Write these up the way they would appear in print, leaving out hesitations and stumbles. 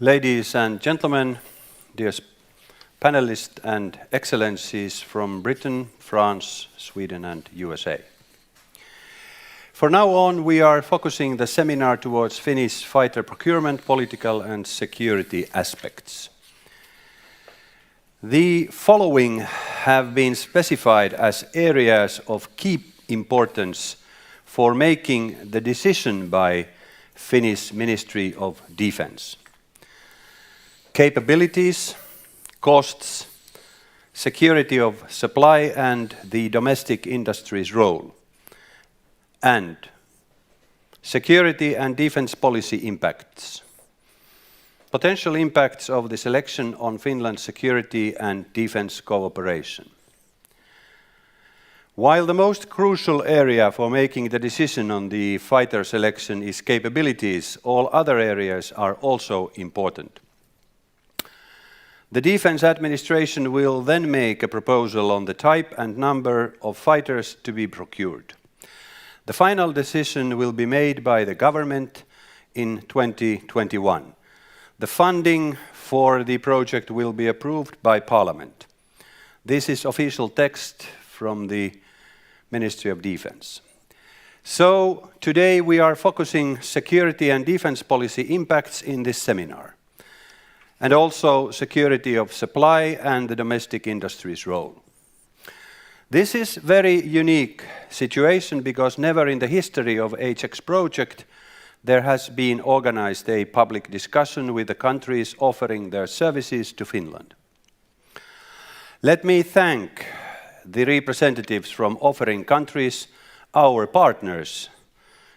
Ladies and gentlemen, dear panelists and excellencies from Britain, France, Sweden and USA. For now on, we are focusing the seminar towards Finnish fighter procurement, political and security aspects. The following have been specified as areas of key importance for making the decision by Finnish Ministry of Defence. Capabilities, costs, security of supply and the domestic industry's role, and security and defence policy impacts. Potential impacts of the selection on Finland's security and defence cooperation. While the most crucial area for making the decision on the fighter selection is capabilities, all other areas are also important. The Defence Administration will then make a proposal on the type and number of fighters to be procured. The final decision will be made by the government in 2021. The funding for the project will be approved by Parliament. This is official text from the Ministry of Defence. So today we are focusing security and defence policy impacts in this seminar, and also security of supply and the domestic industry's role. This is a very unique situation because never in the history of HX project there has been organized a public discussion with the countries offering their services to Finland. Let me thank the representatives from offering countries, our partners,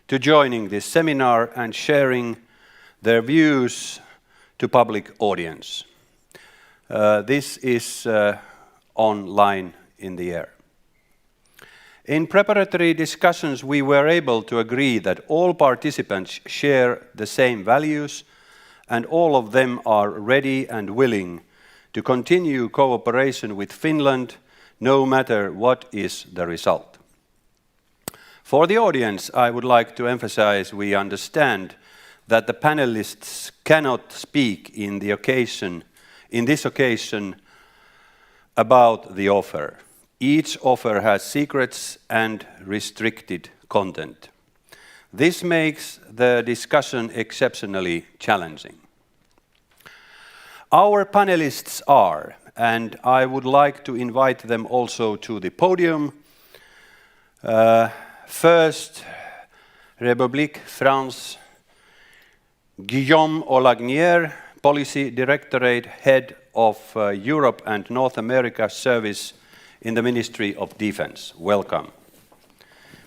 to joining this seminar and sharing their views to public audience. This is online in the air. In preparatory discussions, we were able to agree that all participants share the same values and all of them are ready and willing to continue cooperation with Finland no matter what is the result. For the audience, I would like to emphasize we understand that the panelists cannot speak in this occasion about the offer. Each offer has secrets and restricted content. This makes the discussion exceptionally challenging. Our panelists are, and I would like to invite them also to the podium. First, République France, Guillaume Olagnier, Policy Directorate Head of Europe and North America Service in the Ministry of Defence. Welcome.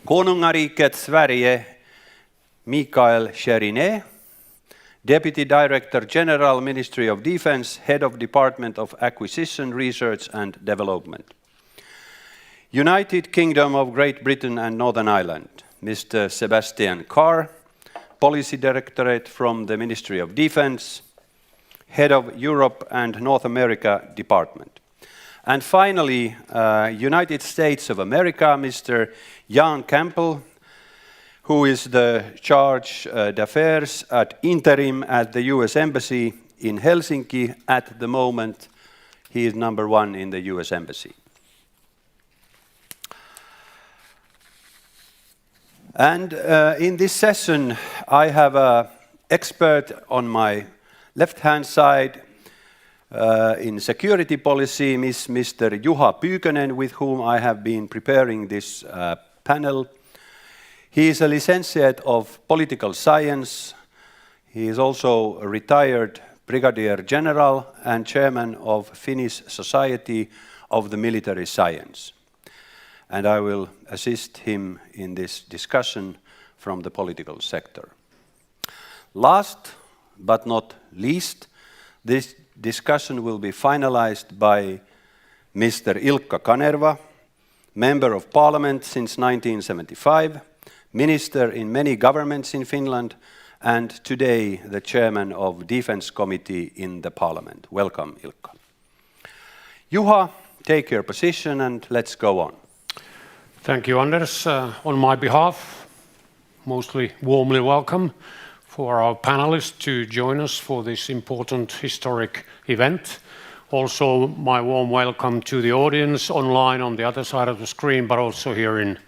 Konungariket Sverige, Mikael Cherinet, Deputy Director General, Ministry of Defence, Head of Department of Acquisition, Research and Development. United Kingdom of Great Britain and Northern Ireland, Mr. Sebastian Carr, Policy Directorate from the Ministry of Defence, Head of Europe and North America Department. And finally, United States of America, Mr. Jan Campbell, who is the Charge d'Affaires at Interim at the US Embassy in Helsinki. At the moment, he is number 1 in the US Embassy. And in this session, I have an expert on my left-hand side in security policy, Mr. Juha Pyykkönen, with whom I have been preparing this panel. He is a licentiate of political science. He is also a retired brigadier general and chairman of Finnish Society of the Military Science. And I will assist him in this discussion from the political sector. Last but not least, this discussion will be finalized by Mr. Ilkka Kanerva, Member of Parliament since 1975, Minister in many governments in Finland, and today the Chairman of Defence Committee in the Parliament. Welcome, Ilkka. Juha, take your position and let's go on. Thank you, Anders. On my behalf, mostly warmly welcome for our panelists to join us for this important historic event. Also, my warm welcome to the audience online on the other side of the screen, but also here in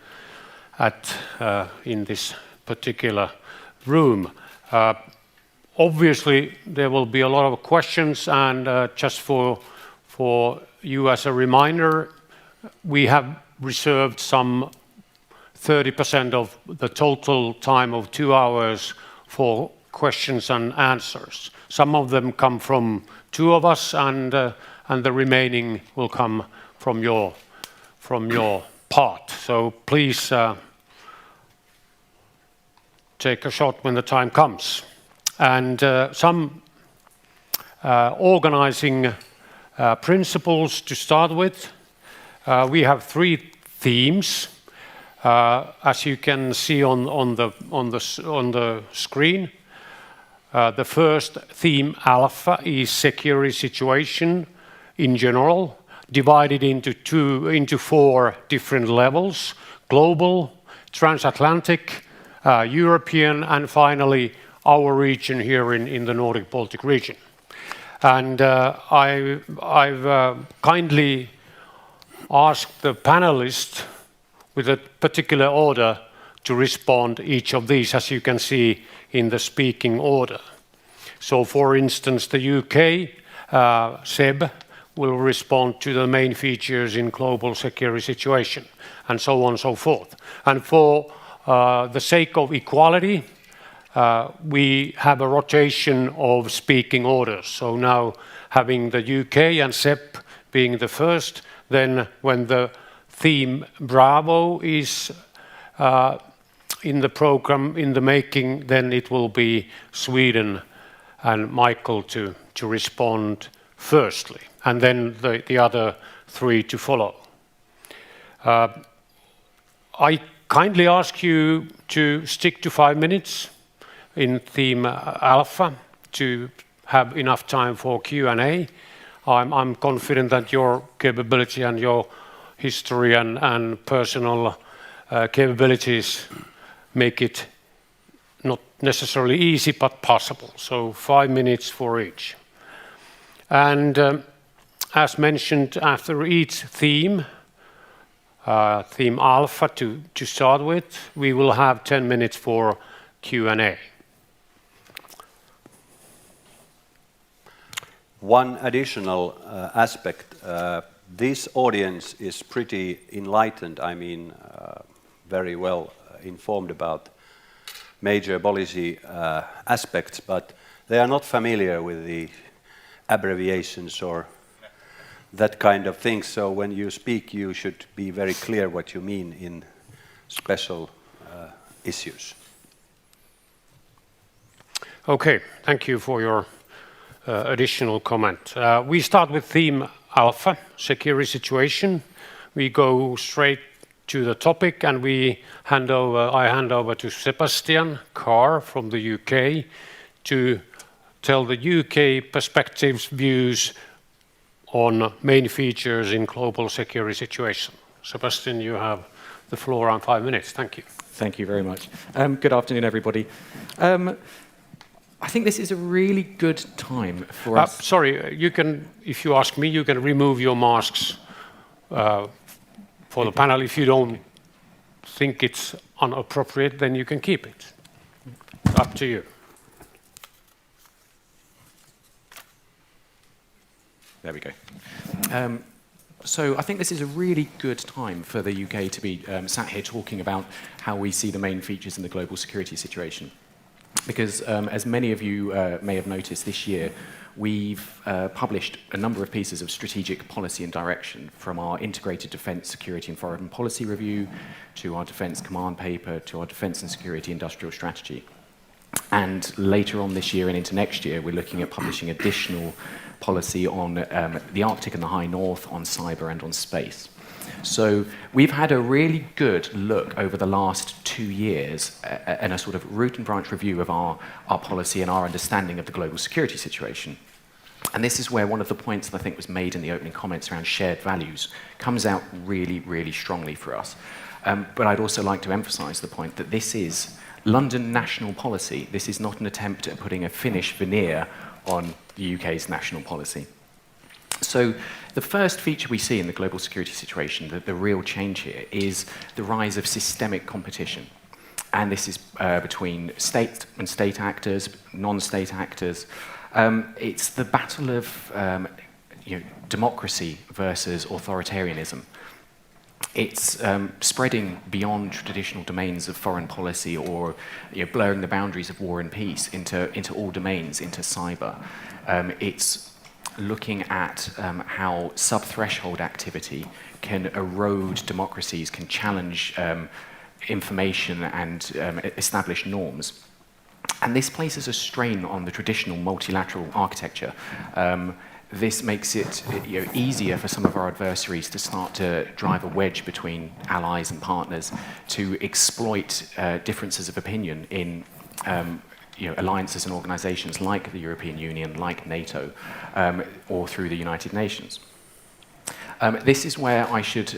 this particular room. Obviously, there will be a lot of questions, and just for you as a reminder, we have reserved some 30% of the total time of 2 hours for questions and answers. Some of them come from two of us, and the remaining will come from your part. So please take a shot when the time comes. And some organizing principles to start with. We have 3 themes, as you can see on the screen. The first theme, Alpha, is security situation in general, divided into 4 different levels: global, transatlantic, European, and finally our region here in the Nordic Baltic region. And I've kindly asked the panelists with a particular order to respond each of these, as you can see in the speaking order. So for instance, the UK, Seb, will respond to the main features in global security situation, and so on and so forth. And for the sake of equality, we have a rotation of speaking orders. So now having the UK and Seb being the first, then when the theme Bravo is in the program, in the making, then it will be Sweden and Michael to respond firstly, and then the other 3 to follow. I kindly ask you to stick to 5 minutes in theme Alpha to have enough time for Q&A. I'm confident that your capability and your history and personal capabilities make it not necessarily easy, but possible. So 5 minutes for each. And as mentioned, after each theme, theme Alpha to start with, we will have 10 minutes for Q&A. One additional aspect, this audience is pretty enlightened, I mean, very well informed about major policy aspects, but they are not familiar with the abbreviations or that kind of thing. So when you speak, you should be very clear what you mean in special issues. Okay, thank you for your additional comment. We start with theme Alpha, security situation. We go straight to the topic, and I hand over to Sebastian Carr from the UK to tell the UK perspectives, views on main features in global security situation. Sebastian, you have the floor on 5 minutes. Thank you. Thank you very much. Good afternoon, everybody. I think this is a really good time for us. Sorry, you can, if you ask me, you can remove your masks for the panel. If you don't think it's inappropriate, then you can keep it. It's up to you. There we go. So I think this is a really good time for the UK to be sat here talking about how we see the main features in the global security situation. Because as many of you may have noticed this year, we've published a number of pieces of strategic policy and direction, from our Integrated Defence, Security and Foreign Policy Review to our Defence Command Paper to our Defence and Security Industrial Strategy. And later on this year and into next year, we're looking at publishing additional policy on the Arctic and the High North, on cyber and on space. So we've had a really good look over the last 2 years and a sort of root and branch review of our policy and our understanding of the global security situation. And this is where one of the points that I think was made in the opening comments around shared values comes out really, really strongly for us. But I'd also like to emphasize the point that this is London national policy. This is not an attempt at putting a Finnish veneer on the UK's national policy. So the first feature we see in the global security situation, the real change here, is the rise of systemic competition. And this is between state and state actors, non-state actors. It's the battle of democracy versus authoritarianism. It's spreading beyond traditional domains of foreign policy or blurring the boundaries of war and peace into all domains, into cyber. It's looking at how sub-threshold activity can erode democracies, can challenge information and establish norms. And this places a strain on the traditional multilateral architecture. This makes it easier for some of our adversaries to start to drive a wedge between allies and partners, to exploit differences of opinion in alliances and organizations like the European Union, like NATO, or through the United Nations. This is where I should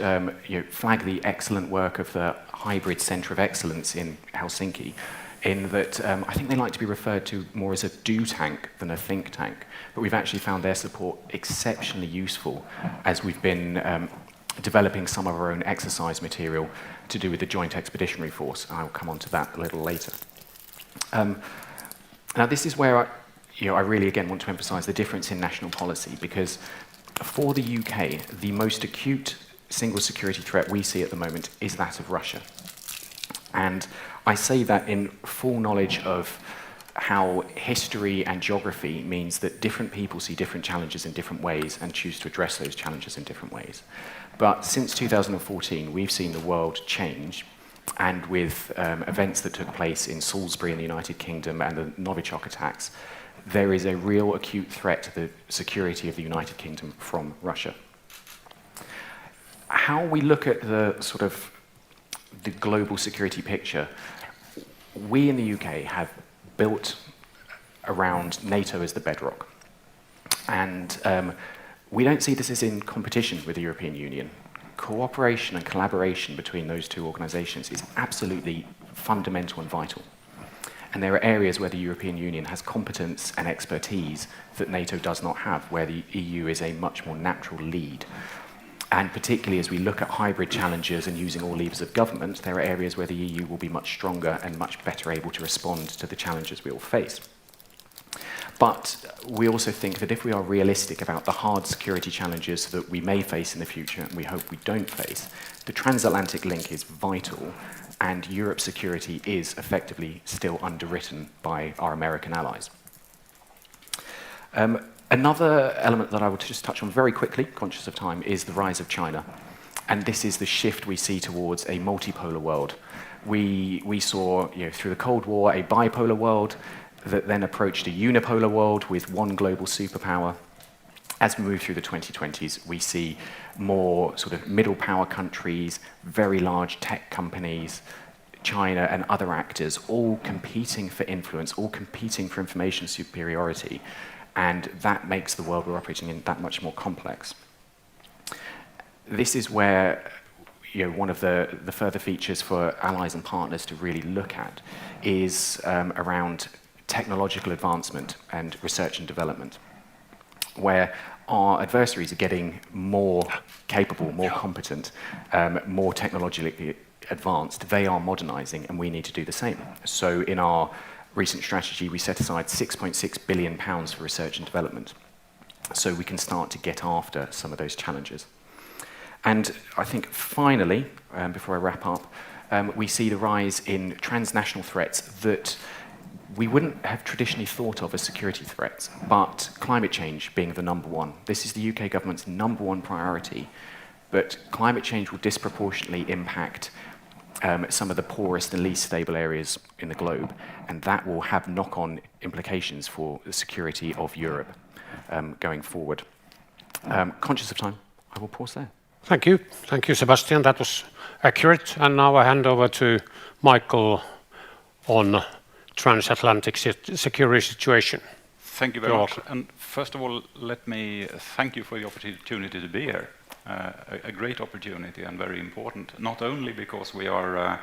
flag the excellent work of the Hybrid Centre of Excellence in Helsinki, in that I think they like to be referred to more as a do tank than a think tank, but we've actually found their support exceptionally useful as we've been developing some of our own exercise material to do with the Joint Expeditionary Force. I'll come on to that a little later. Now this is where I really again want to emphasise the difference in national policy, because for the UK, the most acute single security threat we see at the moment is that of Russia. And I say that in full knowledge of how history and geography means that different people see different challenges in different ways and choose to address those challenges in different ways. But since 2014, we've seen the world change, and with events that took place in Salisbury in the United Kingdom and the Novichok attacks, there is a real acute threat to the security of the United Kingdom from Russia. How we look at the the global security picture, we in the UK have built around NATO as the bedrock. And we don't see this as in competition with the European Union. Cooperation and collaboration between those two organizations is absolutely fundamental and vital. And there are areas where the European Union has competence and expertise that NATO does not have, where the EU is a much more natural lead. And particularly as we look at hybrid challenges and using all levers of government, there are areas where the EU will be much stronger and much better able to respond to the challenges we all face. But we also think that if we are realistic about the hard security challenges that we may face in the future, and we hope we don't face, the transatlantic link is vital, and Europe's security is effectively still underwritten by our American allies. Another element that I will just touch on very quickly, conscious of time, is the rise of China. And this is the shift we see towards a multipolar world. We saw, through the Cold War, a bipolar world that then approached a unipolar world with one global superpower. As we move through the 2020s, we see more middle power countries, very large tech companies, China and other actors all competing for influence, all competing for information superiority. And that makes the world we're operating in that much more complex. This is where one of the further features for allies and partners to really look at is around technological advancement and research and development, where our adversaries are getting more capable, more competent, more technologically advanced. They are modernizing, and we need to do the same. So in our recent strategy, we set aside £6.6 billion for research and development, so we can start to get after some of those challenges. And I think finally, before I wrap up, we see the rise in transnational threats that we wouldn't have traditionally thought of as security threats, but climate change being the number one. This is the UK government's number one priority, but climate change will disproportionately impact some of the poorest and least stable areas in the globe, and that will have knock-on implications for the security of Europe going forward. Conscious of time, I will pause there. Thank you, Sebastian. That was accurate. And now I hand over to Michael on transatlantic security situation. Thank you very much. And first of all, let me thank you for the opportunity to be here. A great opportunity and very important, not only because we are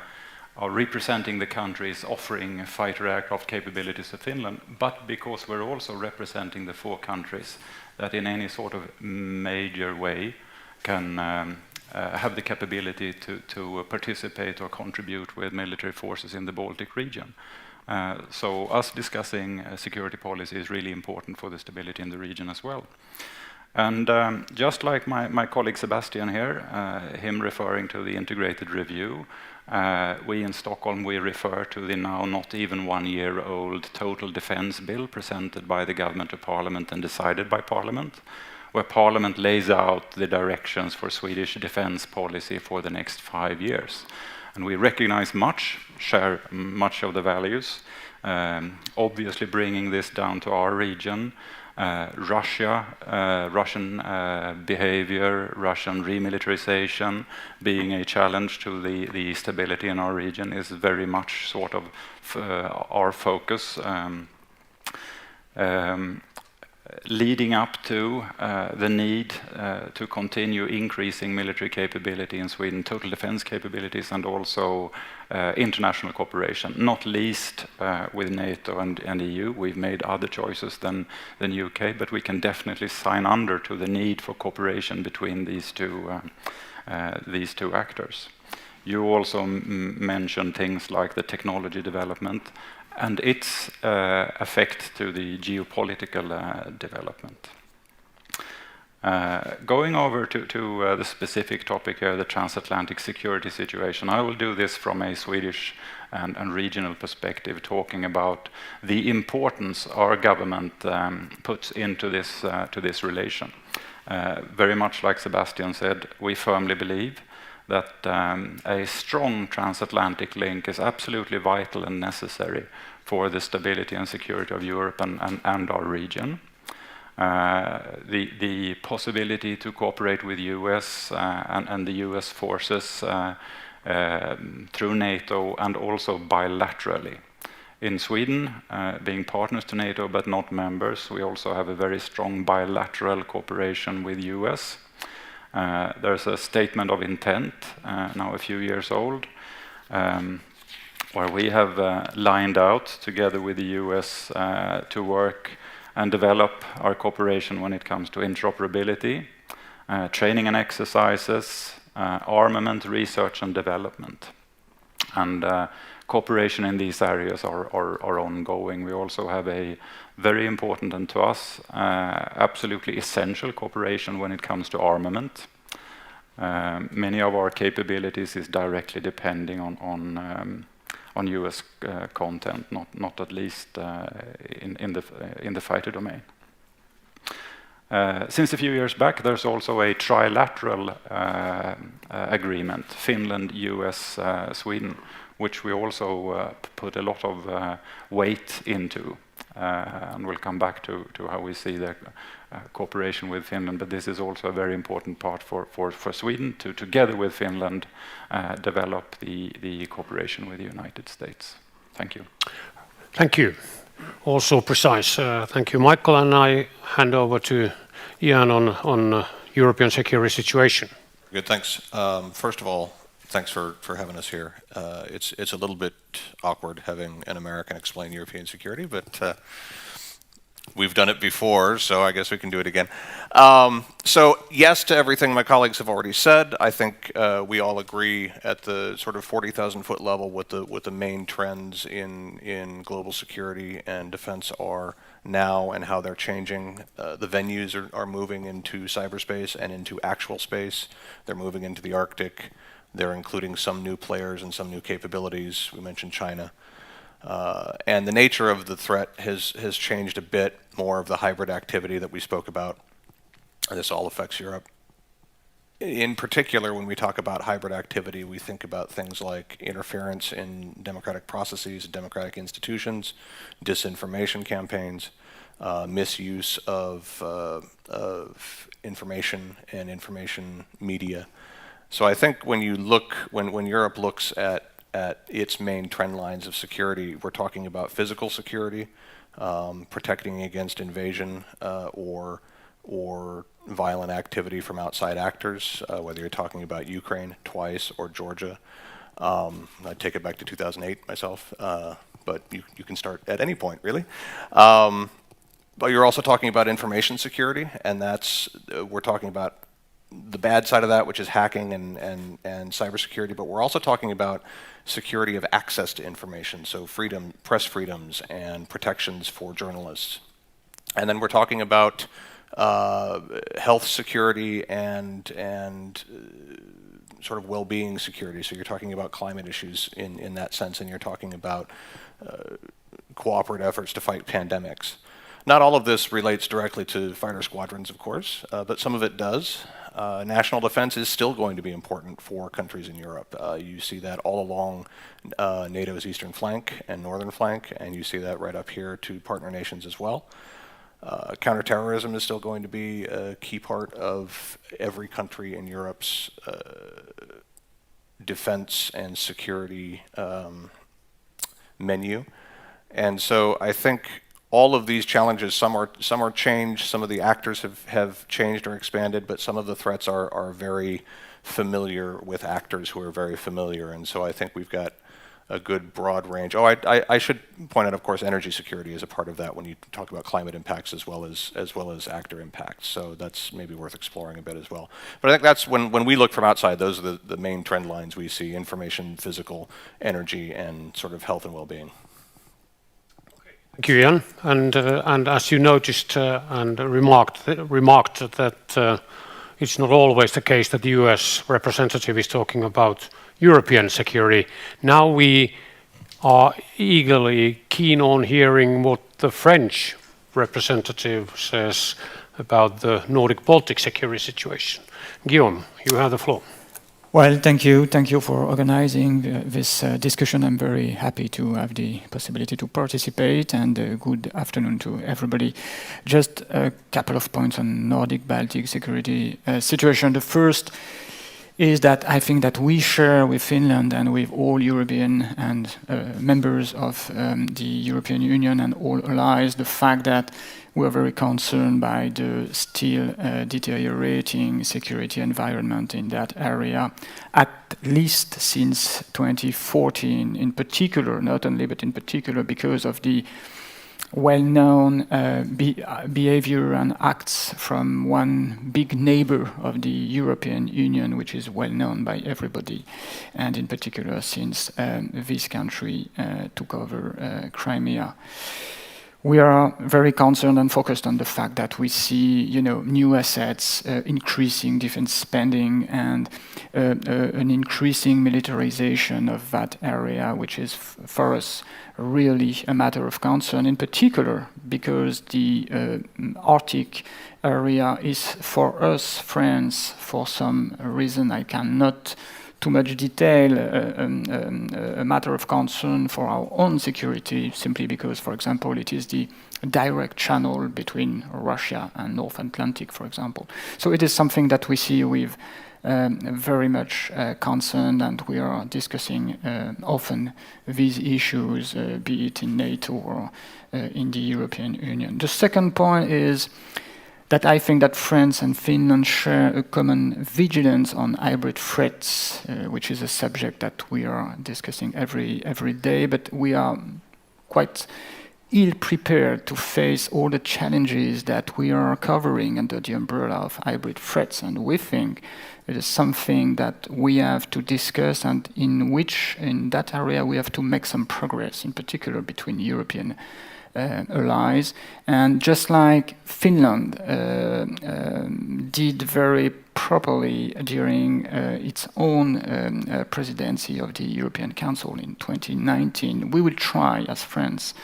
are representing the countries offering fighter aircraft capabilities to Finland, but because we're also representing the 4 countries that in any sort of major way can have the capability to participate or contribute with military forces in the Baltic region. So us discussing security policy is really important for the stability in the region as well. And just like my colleague Sebastian here, him referring to the integrated review, we in Stockholm, we refer to the now not even 1-year-old total defense bill presented by the government to Parliament and decided by Parliament, where Parliament lays out the directions for Swedish defense policy for the next 5 years. And we recognize share much of the values, obviously bringing this down to our region. Russian behavior, Russian remilitarization being a challenge to the stability in our region is very much sort of our focus. Leading up to the need to continue increasing military capability in Sweden, total defense capabilities, and also international cooperation, not least with NATO and EU. We've made other choices than UK, but we can definitely sign under to the need for cooperation between these two actors. You also mentioned things like the technology development and its effect to the geopolitical development. Going over to the specific topic here, the transatlantic security situation, I will do this from a Swedish and regional perspective, talking about the importance our government puts into this relation. Very much like Sebastian said, we firmly believe that a strong transatlantic link is absolutely vital and necessary for the stability and security of Europe and our region. The possibility to cooperate with US and the US forces through NATO and also bilaterally. In Sweden, being partners to NATO but not members, we also have a very strong bilateral cooperation with US. There's a statement of intent, now a few years old, where we have lined out together with the US to work and develop our cooperation when it comes to interoperability, training and exercises, armament, research and development. And cooperation in these areas are ongoing. We also have a very important, and to us, absolutely essential cooperation when it comes to armament. Many of our capabilities is directly depending on US content, not at least in the fighter domain. Since a few years back, there's also a trilateral agreement, Finland, US, Sweden, which we also put a lot of weight into. And we'll come back to how we see the cooperation with Finland, but this is also a very important part for Sweden to, together with Finland, develop the cooperation with the United States. Thank you. Thank you. Also precise. Thank you, Michael, and I hand over to Ian on European security situation. Good, thanks. First of all, thanks for having us here. It's a little bit awkward having an American explain European security, but we've done it before, so I guess we can do it again. So yes to everything my colleagues have already said. I think we all agree at the sort of 40,000-foot level what the main trends in global security and defense are now and how they're changing. The venues are moving into cyberspace and into actual space. They're moving into the Arctic. They're including some new players and some new capabilities. We mentioned China. And the nature of the threat has changed a bit, more of the hybrid activity that we spoke about. And this all affects Europe. In particular, when we talk about hybrid activity, we think about things like interference in democratic processes, democratic institutions, disinformation campaigns, misuse of information and information media. So I think when Europe looks at its main trend lines of security, we're talking about physical security, protecting against invasion or violent activity from outside actors, whether you're talking about Ukraine twice or Georgia. I take it back to 2008 myself, but you can start at any point, really. But you're also talking about information security, and that's, we're talking about the bad side of that, which is hacking and cybersecurity, but we're also talking about security of access to information, so press freedoms and protections for journalists. And then we're talking about health security and sort of well-being security. So you're talking about climate issues in that sense, and you're talking about cooperative efforts to fight pandemics. Not all of this relates directly to fighter squadrons, of course, but some of it does. National defense is still going to be important for countries in Europe. You see that all along NATO's eastern flank and northern flank, and you see that right up here to partner nations as well. Counterterrorism is still going to be a key part of every country in Europe's defense and security menu. And so I think all of these challenges, some are changed, some of the actors have changed or expanded, but some of the threats are very familiar with actors who are very familiar. And so I think we've got a good broad range. Oh, I should point out, of course, energy security is a part of that when you talk about climate impacts as well as actor impacts. So that's maybe worth exploring a bit as well. But I think that's when we look from outside, those are the main trend lines we see: information, physical, energy, and sort of health and well-being. Thank you, Ian. And as you noticed and remarked that it's not always the case that the US representative is talking about European security. Now we are eagerly keen on hearing what the French representative says about the Nordic-Baltic security situation. Guillaume, you have the floor. Well, thank you. Thank you for organizing this discussion. I'm very happy to have the possibility to participate, and good afternoon to everybody. Just a couple of points on Nordic-Baltic security situation. The first is that I think that we share with Finland and with all European and members of the European Union and all allies the fact that we are very concerned by the still deteriorating security environment in that area, at least since 2014 in particular, not only, but in particular because of the well-known behavior and acts from one big neighbor of the European Union, which is well-known by everybody, and in particular since this country took over Crimea. We are very concerned and focused on the fact that we see, new assets, increasing defense spending, and an increasing militarization of that area, which is for us really a matter of concern. In particular, because the Arctic area is for us, France, for some reason I cannot too much detail, a matter of concern for our own security, simply because, for example, it is the direct channel between Russia and North Atlantic, for example. So it is something that we see with very much concern, and we are discussing often these issues, be it in NATO or in the European Union. The second point is that I think that France and Finland share a common vigilance on hybrid threats, which is a subject that we are discussing every day, but we are quite ill-prepared to face all the challenges that we are covering under the umbrella of hybrid threats, and we think it is something that we have to discuss, and in that area we have to make some progress, in particular between European allies. And just like Finland did very properly during its own presidency of the European Council in 2019, we will try as France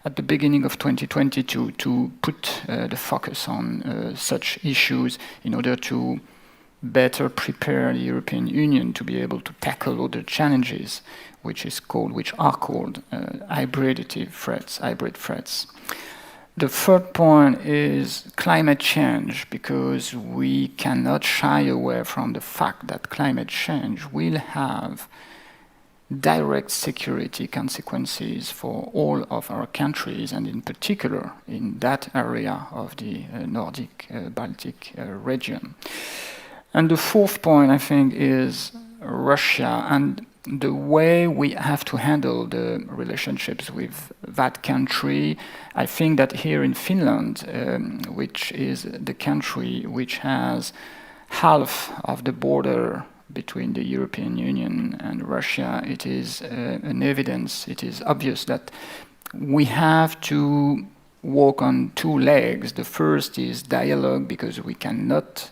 at the beginning of 2022 to put the focus on such issues in order to better prepare the European Union to be able to tackle all the challenges which are called hybrid threats. The third point is climate change, because we cannot shy away from the fact that climate change will have direct security consequences for all of our countries, and in particular in that area of the Nordic-Baltic region. And the fourth point, I think, is Russia. And the way we have to handle the relationships with that country, I think that here in Finland, which is the country which has half of the border between the European Union and Russia, it is an evidence, it is obvious that we have to walk on two legs. The first is dialogue, because we cannot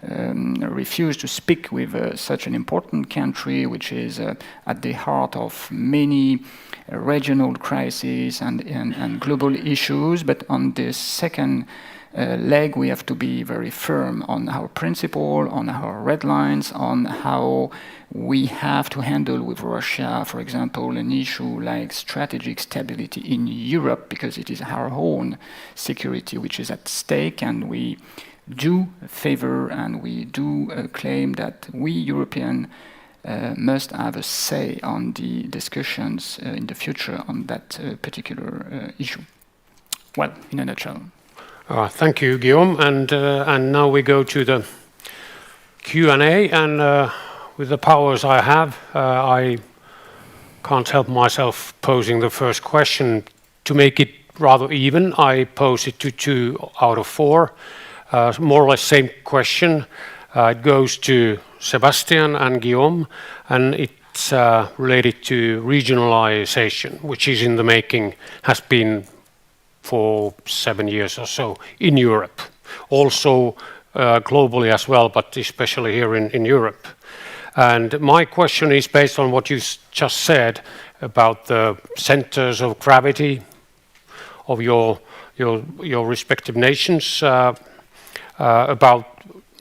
refuse to speak with such an important country, which is at the heart of many regional crises and global issues. But on the second leg, we have to be very firm on our principle, on our red lines, on how we have to handle with Russia, for example, an issue like strategic stability in Europe, because it is our own security which is at stake, and we do favor and we do claim that we Europeans must have a say on the discussions in the future on that particular issue. Well, in a nutshell. Thank you, Guillaume. And now we go to the Q&A. And with the powers I have, I can't help myself posing the first question. To make it rather even, I pose it to 2 out of 4. More or less same question. It goes to Sebastian and Guillaume, and it's related to regionalization, which is in the making, has been for 7 years or so in Europe. Also globally as well, but especially here in Europe. And my question is based on what you just said about the centers of gravity of your respective nations, about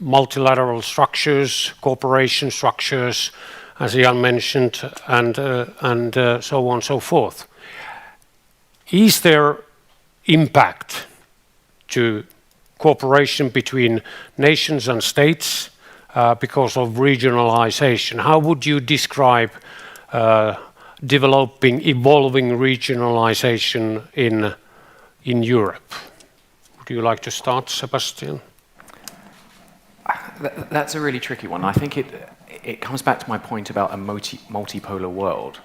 multilateral structures, cooperation structures, as Jan mentioned, and so on and so forth. Is there impact to cooperation between nations and states because of regionalization? How would you describe evolving regionalization in Europe? Would you like to start, Sebastian? That's a really tricky one. I think it comes back to my point about a multipolar world,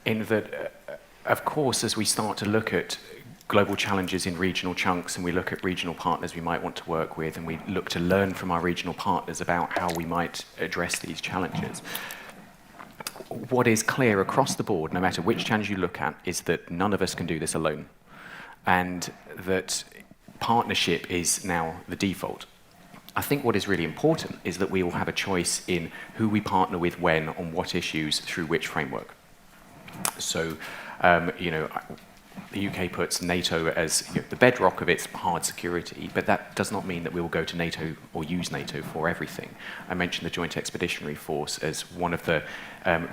in that, of course, as we start to look at global challenges in regional chunks, and we look at regional partners we might want to work with, and we look to learn from our regional partners about how we might address these challenges. What is clear across the board, no matter which challenge you look at, is that none of us can do this alone, and that partnership is now the default. I think what is really important is that we all have a choice in who we partner with when, on what issues, through which framework. So, the UK puts NATO as the bedrock of its hard security, but that does not mean that we will go to NATO or use NATO for everything. I mentioned the Joint Expeditionary Force as one of the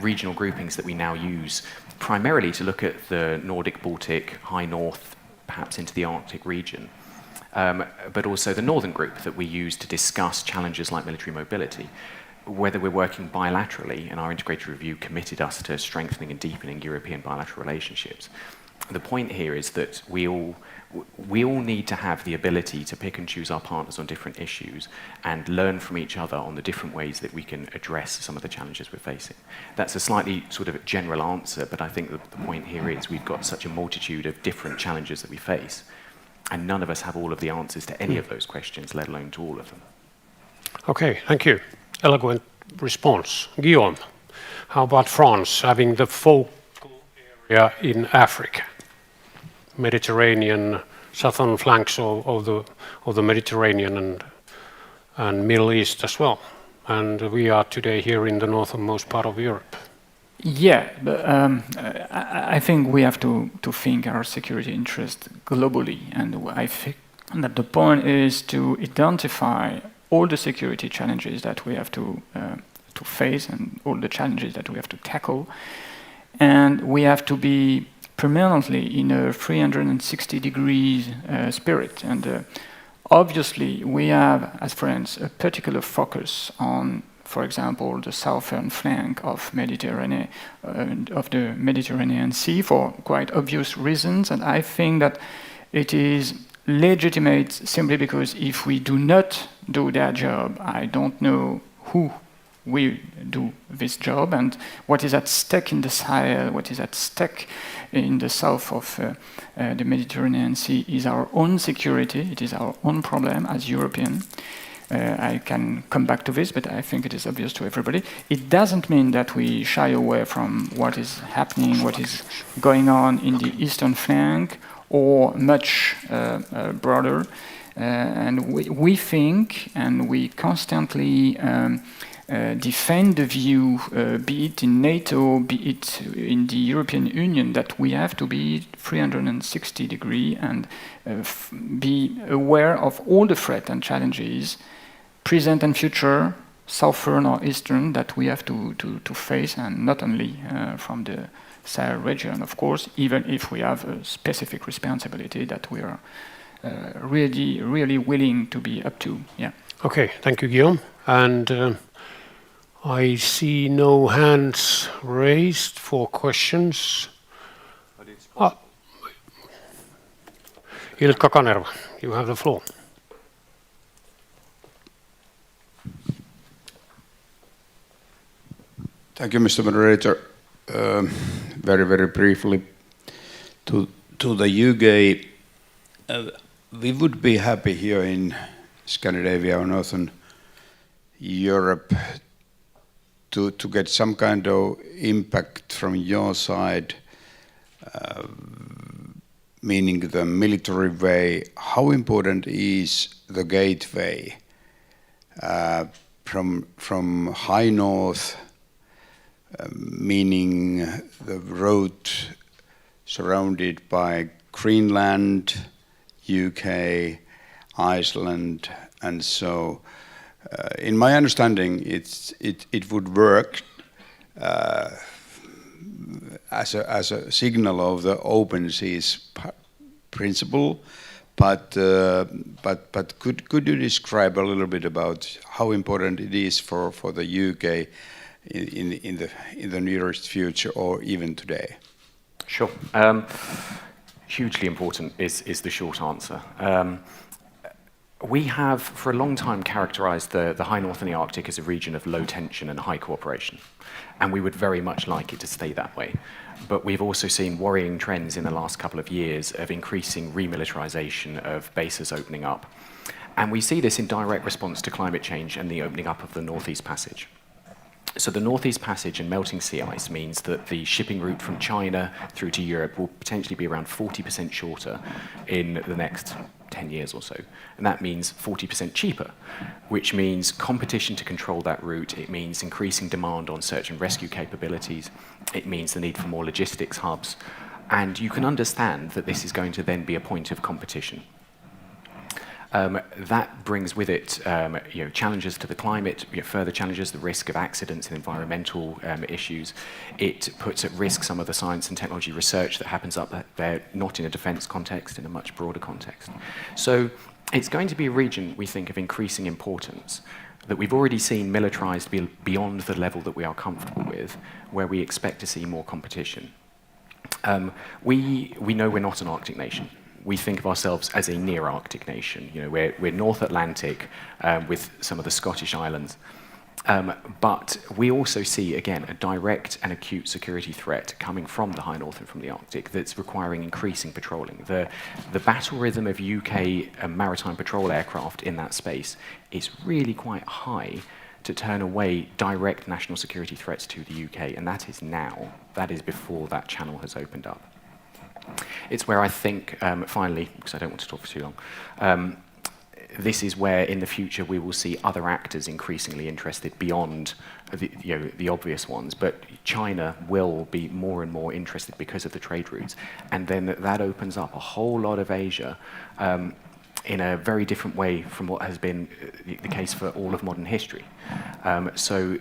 regional groupings that we now use primarily to look at the Nordic, Baltic, High North, perhaps into the Arctic region. But also the Northern Group that we use to discuss challenges like military mobility. Whether we're working bilaterally, and our integrated review committed us to strengthening and deepening European bilateral relationships. The point here is that we all need to have the ability to pick and choose our partners on different issues and learn from each other on the different ways that we can address some of the challenges we're facing. That's a slightly sort of general answer, but I think the point here is we've got such a multitude of different challenges that we face, and none of us have all of the answers to any of those questions, let alone to all of them. Okay, thank you. Eloquent response. Guillaume, how about France having the focal area in Africa? Mediterranean, southern flanks of the Mediterranean and Middle East as well. And we are today here in the northernmost part of Europe. Yeah, but I think we have to think our security interest globally, and I think that the point is to identify all the security challenges that we have to face and all the challenges that we have to tackle, and we have to be permanently in a 360 degrees spirit. And obviously, we have, as France, a particular focus on, for example, the southern flank of the Mediterranean Sea for quite obvious reasons. And I think that it is legitimate simply because if we do not do that job, I don't know who we do this job, and what is at stake in the Sahel, what is at stake in the south of the Mediterranean Sea is our own security. It is our own problem as European. I can come back to this, but I think it is obvious to everybody. It doesn't mean that we shy away from what is happening, what is going on in the eastern flank, or much broader. And we think, and we constantly defend the view, be it in NATO, be it in the European Union, that we have to be 360 degree and be aware of all the threats and challenges, present and future, southern or eastern, that we have to face, and not only from the Sahel region, of course, even if we have a specific responsibility that we are really willing to be up to. Yeah. Okay, thank you, Guillaume. And I see no hands raised for questions. Ilkka Kanerva, you have the floor. Thank you, Mr. Moderator. Very briefly, to the UK, we would be happy here in Scandinavia or Northern Europe to get some kind of impact from your side, meaning the military way. How important is the gateway from high north, meaning the road surrounded by Greenland, UK, Iceland, and so. In my understanding, it would work as a signal of the open seas principle, but could you describe a little bit about how important it is for the UK in the nearest future or even today? Sure. Hugely important is the short answer. We have, for a long time, characterized the high north and the Arctic as a region of low tension and high cooperation. And we would very much like it to stay that way. But we've also seen worrying trends in the last couple of years of increasing remilitarization of bases opening up. And we see this in direct response to climate change and the opening up of the Northeast Passage. So the Northeast Passage and melting sea ice means that the shipping route from China through to Europe will potentially be around 40% shorter in the next 10 years or so. And that means 40% cheaper, which means competition to control that route. It means increasing demand on search and rescue capabilities. It means the need for more logistics hubs. And you can understand that this is going to then be a point of competition. That brings with it challenges to the climate, further challenges, the risk of accidents and environmental issues. It puts at risk some of the science and technology research that happens up there, not in a defense context, in a much broader context. So it's going to be a region, we think, of increasing importance, that we've already seen militarized beyond the level that we are comfortable with, where we expect to see more competition. We know we're not an Arctic nation. We think of ourselves as a near-Arctic nation. We're North Atlantic with some of the Scottish islands. But we also see, again, a direct and acute security threat coming from the high north and from the Arctic that's requiring increasing patrolling. The battle rhythm of UK maritime patrol aircraft in that space is really quite high to turn away direct national security threats to the UK, and that is now. That is before that channel has opened up. It's where I think, finally, because I don't want to talk for too long, this is where in the future we will see other actors increasingly interested beyond the obvious ones. But China will be more and more interested because of the trade routes. And then that opens up a whole lot of Asia in a very different way from what has been the case for all of modern history. So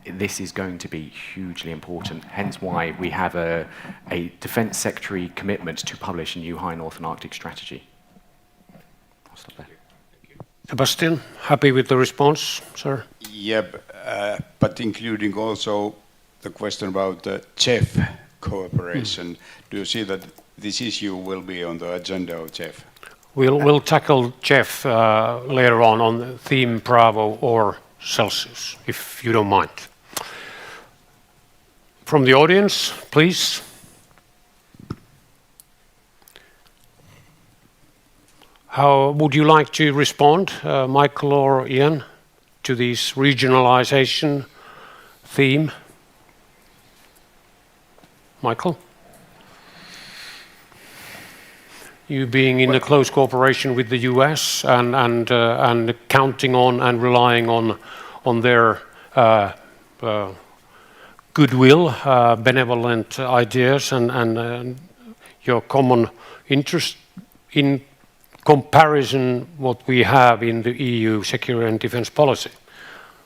this is going to be hugely important, hence why we have a Defence Secretary commitment to publish a new High North and Arctic strategy. I'll stop there. Sebastian, happy with the response, sir? Yeah, but including also the question about the CHEF cooperation. Do you see that this issue will be on the agenda of CHEF? We'll tackle CHEF later on the theme Bravo or Celsius, if you don't mind. From the audience, please. How would you like to respond, Michael or Ian, to this regionalization theme? Michael? You being in a close cooperation with the US and counting on and relying on their goodwill, benevolent ideas and your common interest in comparison what we have in the EU security and defense policy.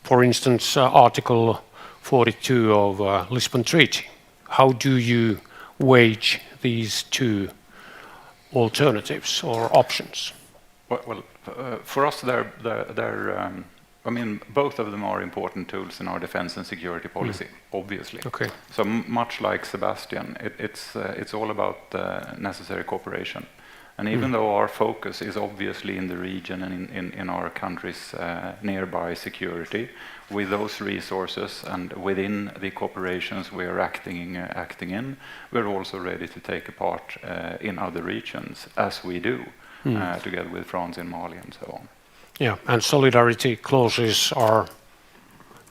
For instance, Article 42 of Lisbon Treaty. How do you wage these two alternatives or options? Well, for us, I mean, both of them are important tools in our defense and security policy, obviously. Okay. So much like Sebastian, it's all about necessary cooperation. And even though our focus is obviously in the region and in our country's nearby security, with those resources and within the corporations we are acting in, we're also ready to take a part in other regions, as we do, together with France in Mali and so on. Yeah, and solidarity clauses are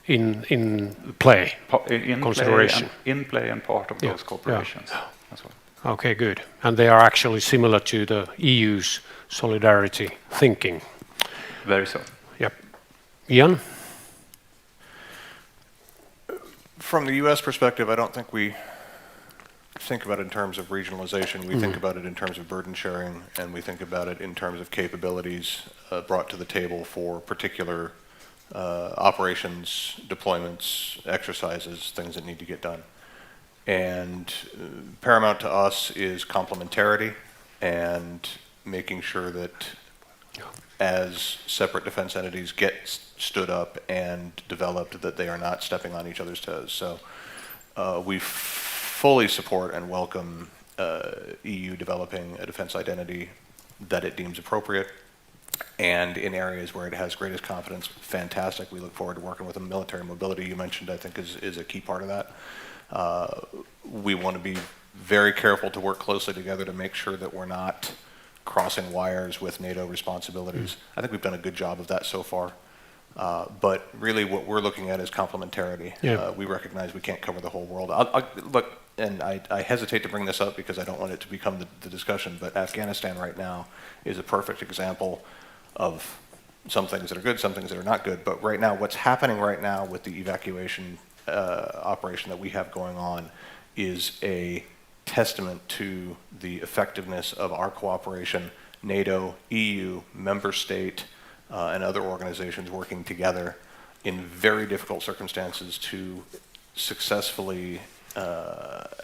in play, consideration. In play and part of those corporations as well. Okay, good. And they are actually similar to the EU's solidarity thinking. Very so. Yep. Ian? From the US perspective, I don't think we think about it in terms of regionalization. We think about it in terms of burden sharing, and we think about it in terms of capabilities brought to the table for particular operations, deployments, exercises, things that need to get done. And paramount to us is complementarity and making sure that as separate defense entities get stood up and developed, that they are not stepping on each other's toes. So we fully support and welcome EU developing a defense identity that it deems appropriate. And in areas where it has greatest confidence, fantastic. We look forward to working with them. Military mobility, you mentioned, I think is a key part of that. We want to be very careful to work closely together to make sure that we're not crossing wires with NATO responsibilities. I think we've done a good job of that so far. But really what we're looking at is complementarity. Yeah. We recognize we can't cover the whole world. Look, and I hesitate to bring this up because I don't want it to become the discussion, but Afghanistan right now is a perfect example of some things that are good, some things that are not good. But right now, what's happening right now with the evacuation operation that we have going on is a testament to the effectiveness of our cooperation, NATO, EU, member state, and other organizations working together in very difficult circumstances to successfully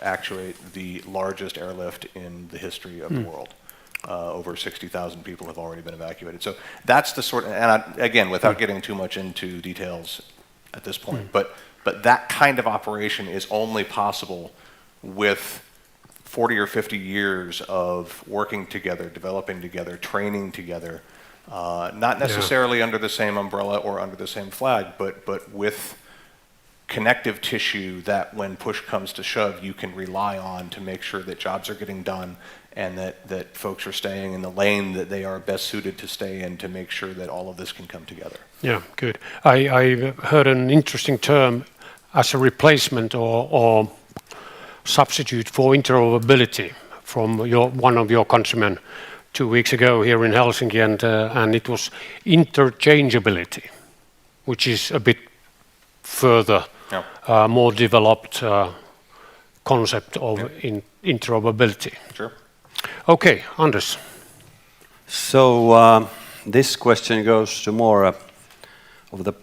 actuate the largest airlift in the history of the world. Over 60,000 people have already been evacuated. So that's the sort of, and again, without getting too much into details at this point, but that kind of operation is only possible with 40 or 50 years of working together, developing together, training together, not necessarily under the same umbrella or under the same flag, but with connective tissue that when push comes to shove, you can rely on to make sure that jobs are getting done and that folks are staying in the lane that they are best suited to stay in to make sure that all of this can come together. Yeah, good. I heard an interesting term as a replacement or substitute for interoperability from one of your countrymen 2 weeks ago here in Helsinki, and it was interchangeability, which is a bit further, more developed concept of interoperability. Sure. Okay, Anders. So this question goes to more of the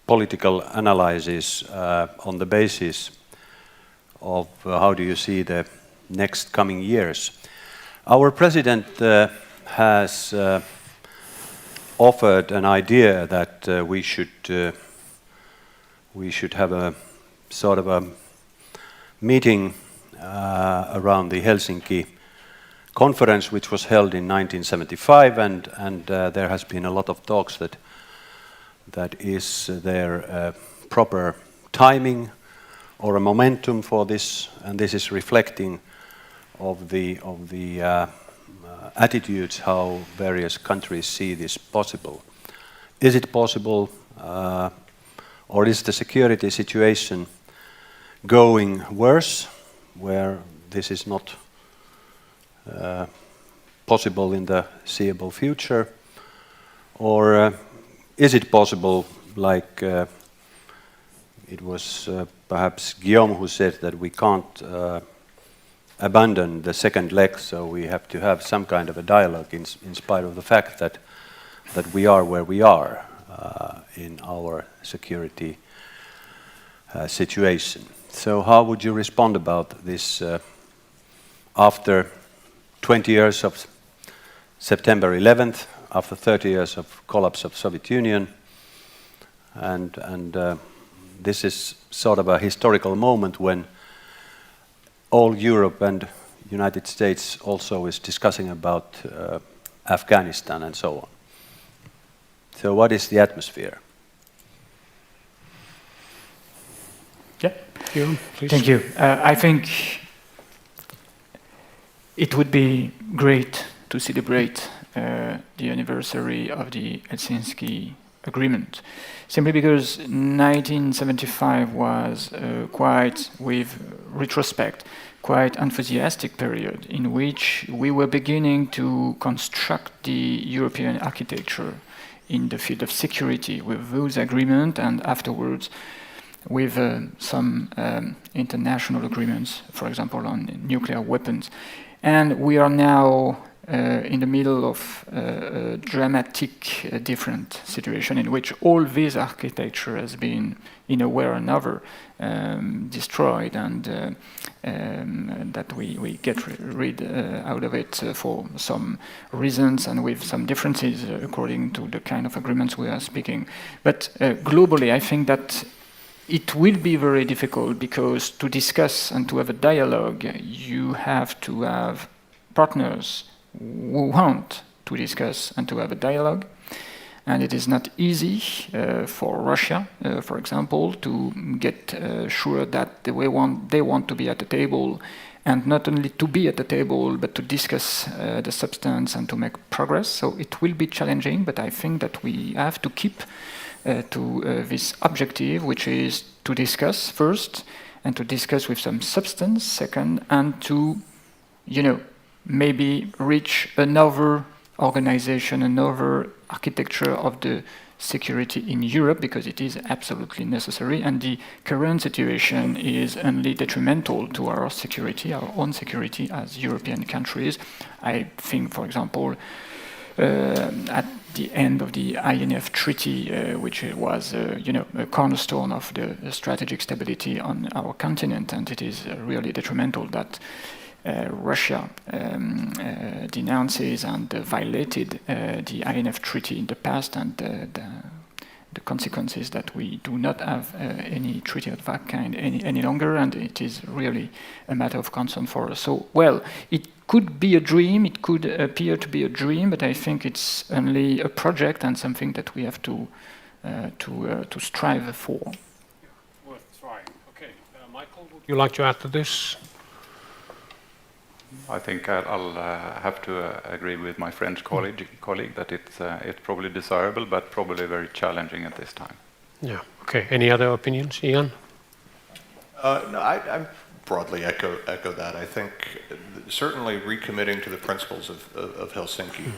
political analysis on the basis of how do you see the next coming years. Our president has offered an idea that we should have a sort of a meeting around the Helsinki conference, which was held in 1975, and there has been a lot of talks that that is there proper timing or a momentum for this, and this is reflecting of the attitudes how various countries see this possible. Is it possible, or is the security situation going worse, where this is not possible in the seeable future, or is it possible, like it was perhaps Guillaume who said that we can't abandon the second leg, so we have to have some kind of a dialogue in spite of the fact that we are where we are in our security situation. So how would you respond about this after 20 years of September 11th, after 30 years of collapse of Soviet Union, and this is sort of a historical moment when all Europe and United States also is discussing about Afghanistan and so on. So what is the atmosphere? Yeah. Guillaume, please. Thank you. I think it would be great to celebrate the anniversary of the Helsinki Agreement, simply because 1975 was quite, with retrospect, quite enthusiastic period in which we were beginning to construct the European architecture in the field of security with those agreements, and afterwards with some international agreements, for example, on nuclear weapons. And we are now in the middle of a dramatic, different situation in which all this architecture has been, in a way or another, destroyed, and that we get rid out of it for some reasons and with some differences according to the kind of agreements we are speaking. But globally, I think that it will be very difficult, because to discuss and to have a dialogue, you have to have partners who want to discuss and to have a dialogue. And it is not easy for Russia, for example, to get sure that they want to be at the table, and not only to be at the table, but to discuss the substance and to make progress. So it will be challenging, but I think that we have to keep to this objective, which is to discuss first, and to discuss with some substance second, and to, maybe reach another organization, another architecture of the security in Europe, because it is absolutely necessary, and the current situation is only detrimental to our security, our own security as European countries. I think, for example, at the end of the INF Treaty, which was, a cornerstone of the strategic stability on our continent, and it is really detrimental that Russia denounces and violated the INF Treaty in the past, and the consequences that we do not have any treaty of that kind any longer, and it is really a matter of concern for us. So, well, it could be a dream, it could appear to be a dream, but I think it's only a project and something that we have to strive for. Worth trying. Okay, Michael, would you like to add to this? I think I'll have to agree with my French colleague that it's probably desirable, but probably very challenging at this time. Yeah. Okay. Any other opinions, Ian? No, I broadly echo that. I think certainly recommitting to the principles of Helsinki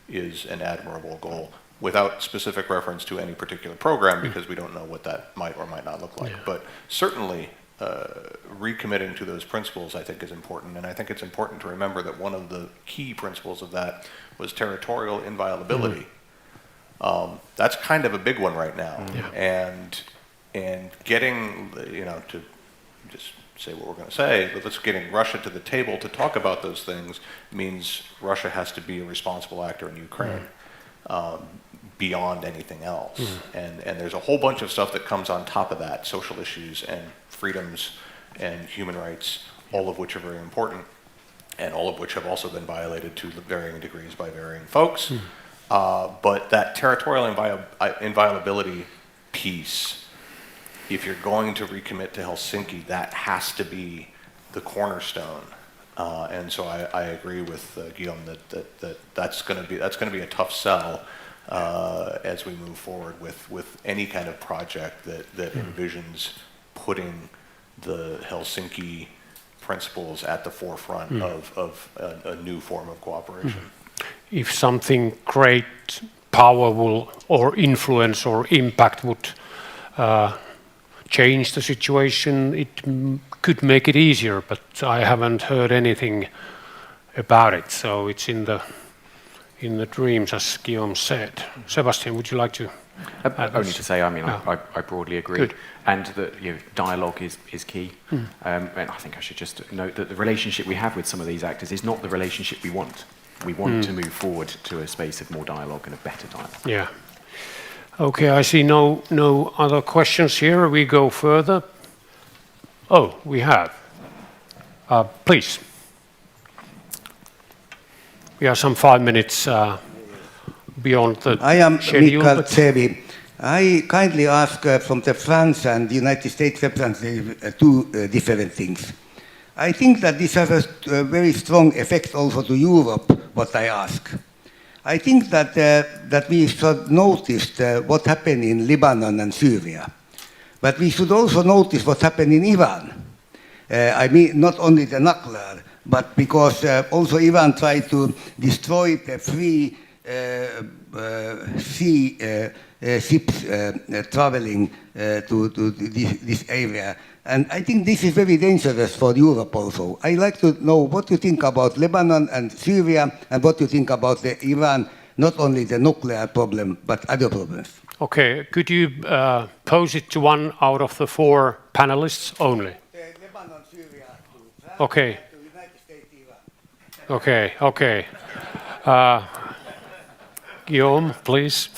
is an admirable goal, without specific reference to any particular program, because we don't know what that might or might not look like. Yeah. But certainly recommitting to those principles, I think, is important. And I think it's important to remember that one of the key principles of that was territorial inviolability. That's kind of a big one right now. Yeah. And getting, to just say what we're going to say, but getting Russia to the table to talk about those things means Russia has to be a responsible actor in Ukraine. Beyond anything else. And there's a whole bunch of stuff that comes on top of that, social issues and freedoms and human rights, all of which are very important, and all of which have also been violated to varying degrees by varying folks. But that territorial inviolability piece, if you're going to recommit to Helsinki, that has to be the cornerstone. And so I agree with Guillaume that's going to be a tough sell as we move forward with any kind of project that envisions putting the Helsinki principles at the forefront of a new form of cooperation. If something great, powerful, or influence or impact would change the situation, it could make it easier, but I haven't heard anything about it, so it's in the dreams, as Guillaume said. Sebastian, would you like to add Only this? to say, I mean, I broadly agree. Good. And that dialogue is key. And I think I should just note that the relationship we have with some of these actors is not the relationship we want. We want to move forward to a space of more dialogue and a better dialogue. Yeah. Okay, I see no other questions here. We go further. Oh, we have. Please. We are some 5 minutes beyond the I am schedule. Mikael Tsevi. I kindly ask from the France and the United States representative two different things. I think that this has a very strong effect also to Europe, what I ask. I think that we should notice what happened in Lebanon and Syria. But we should also notice what happened in Iran. I mean, not only the nuclear, but because also Iran tried to destroy the free sea ships traveling to this area. And I think this is very dangerous for Europe also. I'd like to know what you think about Lebanon and Syria, and what you think about Iran, not only the nuclear problem, but other problems. Okay, could you pose it to one out of the 4 panelists only? Lebanon, Syria, to France, Okay. to United States, Iran. Okay. Guillaume, please.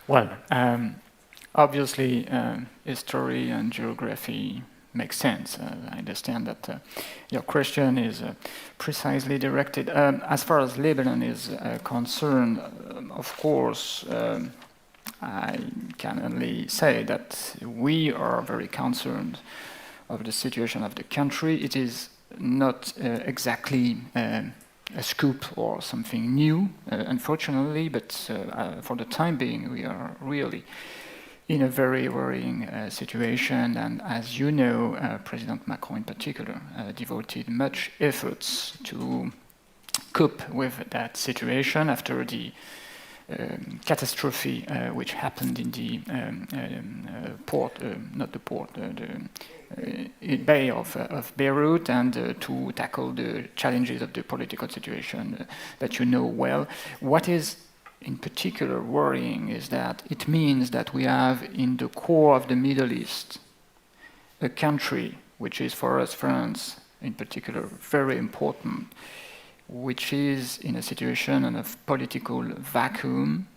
Well, obviously, history and geography make sense. I understand that your question is precisely directed. As far as Lebanon is concerned, of course, I can only say that we are very concerned of the situation of the country. It is not exactly a scoop or something new, unfortunately, but for the time being, we are really in a very worrying situation. And as you know, President Macron in particular devoted much efforts to cope with that situation after the catastrophe which happened in the Bay of Beirut, and to tackle the challenges of the political situation that you know well. What is in particular worrying is that it means that we have in the core of the Middle East a country which is for us, France in particular, very important, which is in a situation of political vacuum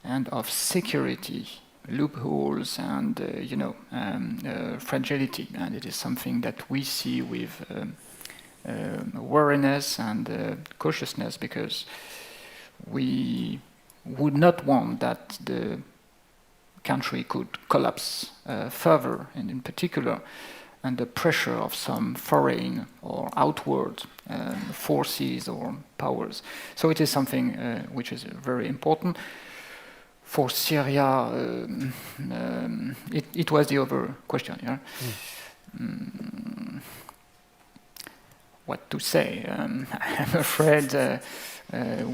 and of security loopholes and fragility, and it is something that we see with wariness and cautiousness, because we would not want that the country could collapse further, and in particular under pressure of some foreign or outward forces or powers. So it is something which is very important. For Syria, it was the other question, yeah? What to say? I'm afraid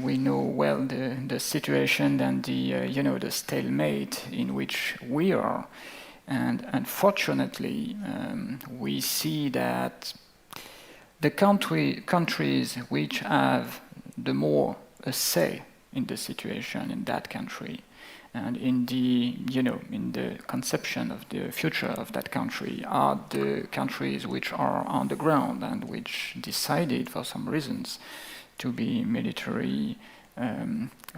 we know well the situation and the stalemate in which we are. And unfortunately, we see that the countries which have the more a say in the situation in that country, and in the conception of the future of that country, are the countries which are on the ground and which decided for some reasons to be military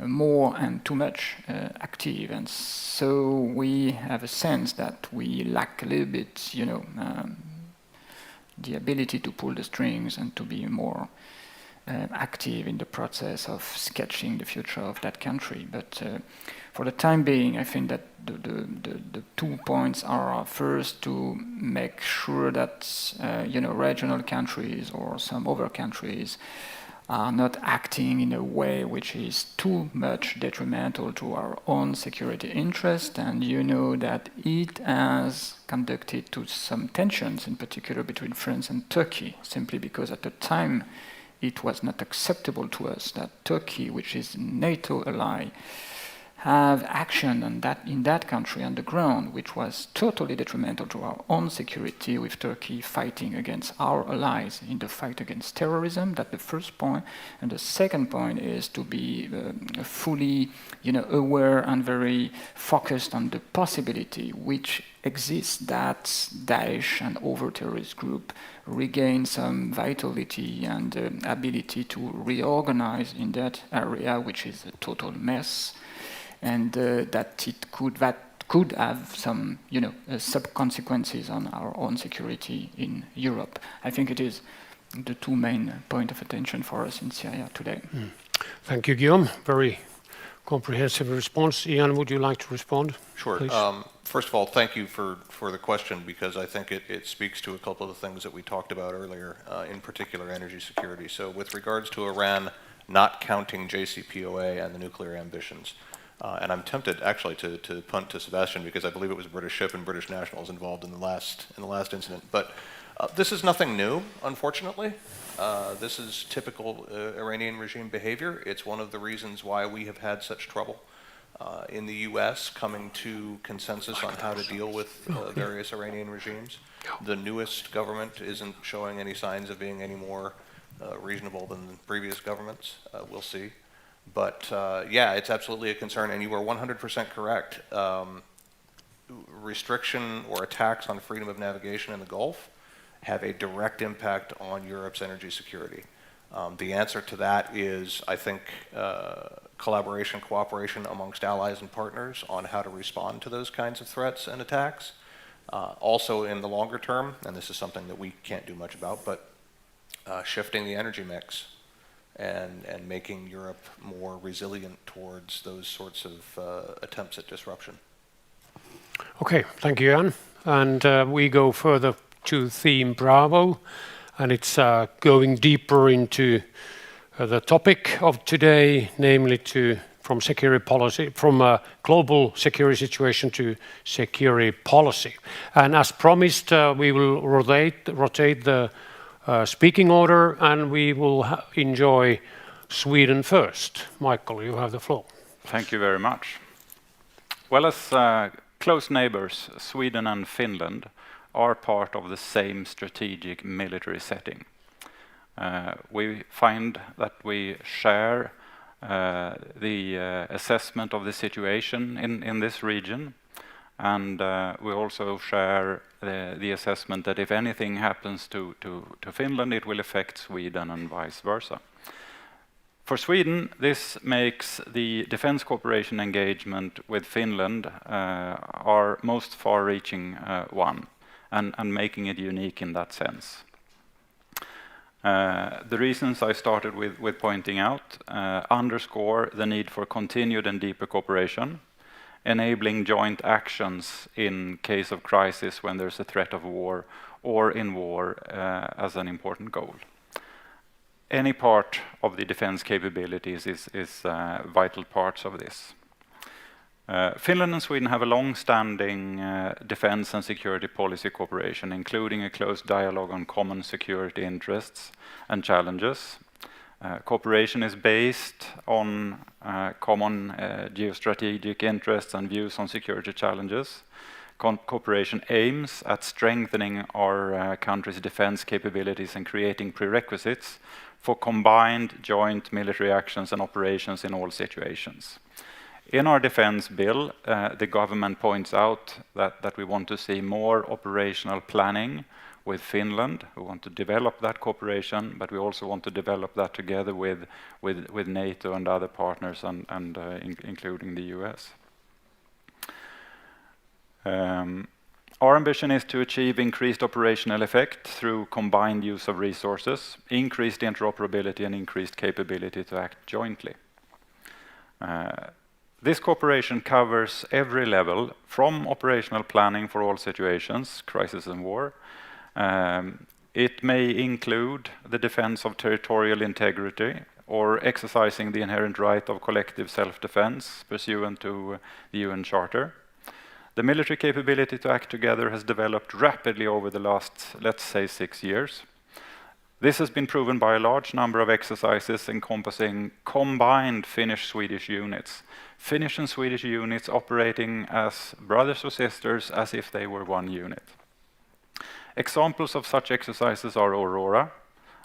more and too much active. And so we have a sense that we lack a little bit, the ability to pull the strings and to be more active in the process of sketching the future of that country. But for the time being, I think that the 2 points are first to make sure that regional countries or some other countries are not acting in a way which is too much detrimental to our own security interest. And you know that it has conducted to some tensions, in particular between France and Turkey, simply because at the time it was not acceptable to us that Turkey, which is a NATO ally, have action on that, in that country on the ground, which was totally detrimental to our own security, with Turkey fighting against our allies in the fight against terrorism. That's the first point. And the second point is to be fully aware and very focused on the possibility which exists that Daesh and other terrorist group regain some vitality and ability to reorganize in that area, which is a total mess. And that it could have some, sub-consequences on our own security in Europe. I think it is the two main points of attention for us in Syria today. Thank you, Guillaume. Very comprehensive response. Ian, would you like to respond? Sure. First of all, thank you for the question, because I think it speaks to a couple of the things that we talked about earlier, in particular energy security. So with regards to Iran not counting JCPOA and the nuclear ambitions, and I'm tempted actually to punt to Sebastian, because I believe it was a British ship and British nationals involved in the last incident. But this is nothing new, unfortunately. This is typical Iranian regime behavior. It's one of the reasons why we have had such trouble in the U.S. coming to consensus on how to deal with various Iranian regimes. The newest government isn't showing any signs of being any more reasonable than the previous governments. We'll see. But yeah, it's absolutely a concern, and you are 100% correct. Restriction or attacks on freedom of navigation in the Gulf have a direct impact on Europe's energy security. The answer to that is, I think, collaboration, cooperation amongst allies and partners on how to respond to those kinds of threats and attacks. Also in the longer term, and this is something that we can't do much about, but shifting the energy mix and making Europe more resilient towards those sorts of attempts at disruption. Okay, thank you, Jan. And we go further to theme Bravo, and it's going deeper into the topic of today, namely from security policy, from a global security situation to security policy. And as promised, we will rotate the speaking order, and we will enjoy Sweden first. Michael, you have the floor. Thank you very much. Well, as close neighbors, Sweden and Finland are part of the same strategic military setting. We find that we share the assessment of the situation in this region, and we also share the assessment that if anything happens to Finland, it will affect Sweden and vice versa. For Sweden, this makes the defense cooperation engagement with Finland our most far-reaching one, and making it unique in that sense. The reasons I started with pointing out underscore the need for continued and deeper cooperation, enabling joint actions in case of crisis when there's a threat of war, or in war as an important goal. Any part of the defense capabilities is vital parts of this. Finland and Sweden have a long-standing defense and security policy cooperation, including a close dialogue on common security interests and challenges. Cooperation is based on common geostrategic interests and views on security challenges. Cooperation aims at strengthening our country's defense capabilities and creating prerequisites for combined joint military actions and operations in all situations. In our defense bill, the government points out that we want to see more operational planning with Finland. We want to develop that cooperation, but we also want to develop that together with NATO and other partners, including the US. Our ambition is to achieve increased operational effect through combined use of resources, increased interoperability, and increased capability to act jointly. This cooperation covers every level, from operational planning for all situations, crisis and war. It may include the defense of territorial integrity or exercising the inherent right of collective self-defense pursuant to the UN Charter. The military capability to act together has developed rapidly over the last, let's say, 6 years. This has been proven by a large number of exercises encompassing combined Finnish-Swedish units. Finnish and Swedish units operating as brothers or sisters as if they were one unit. Examples of such exercises are Aurora,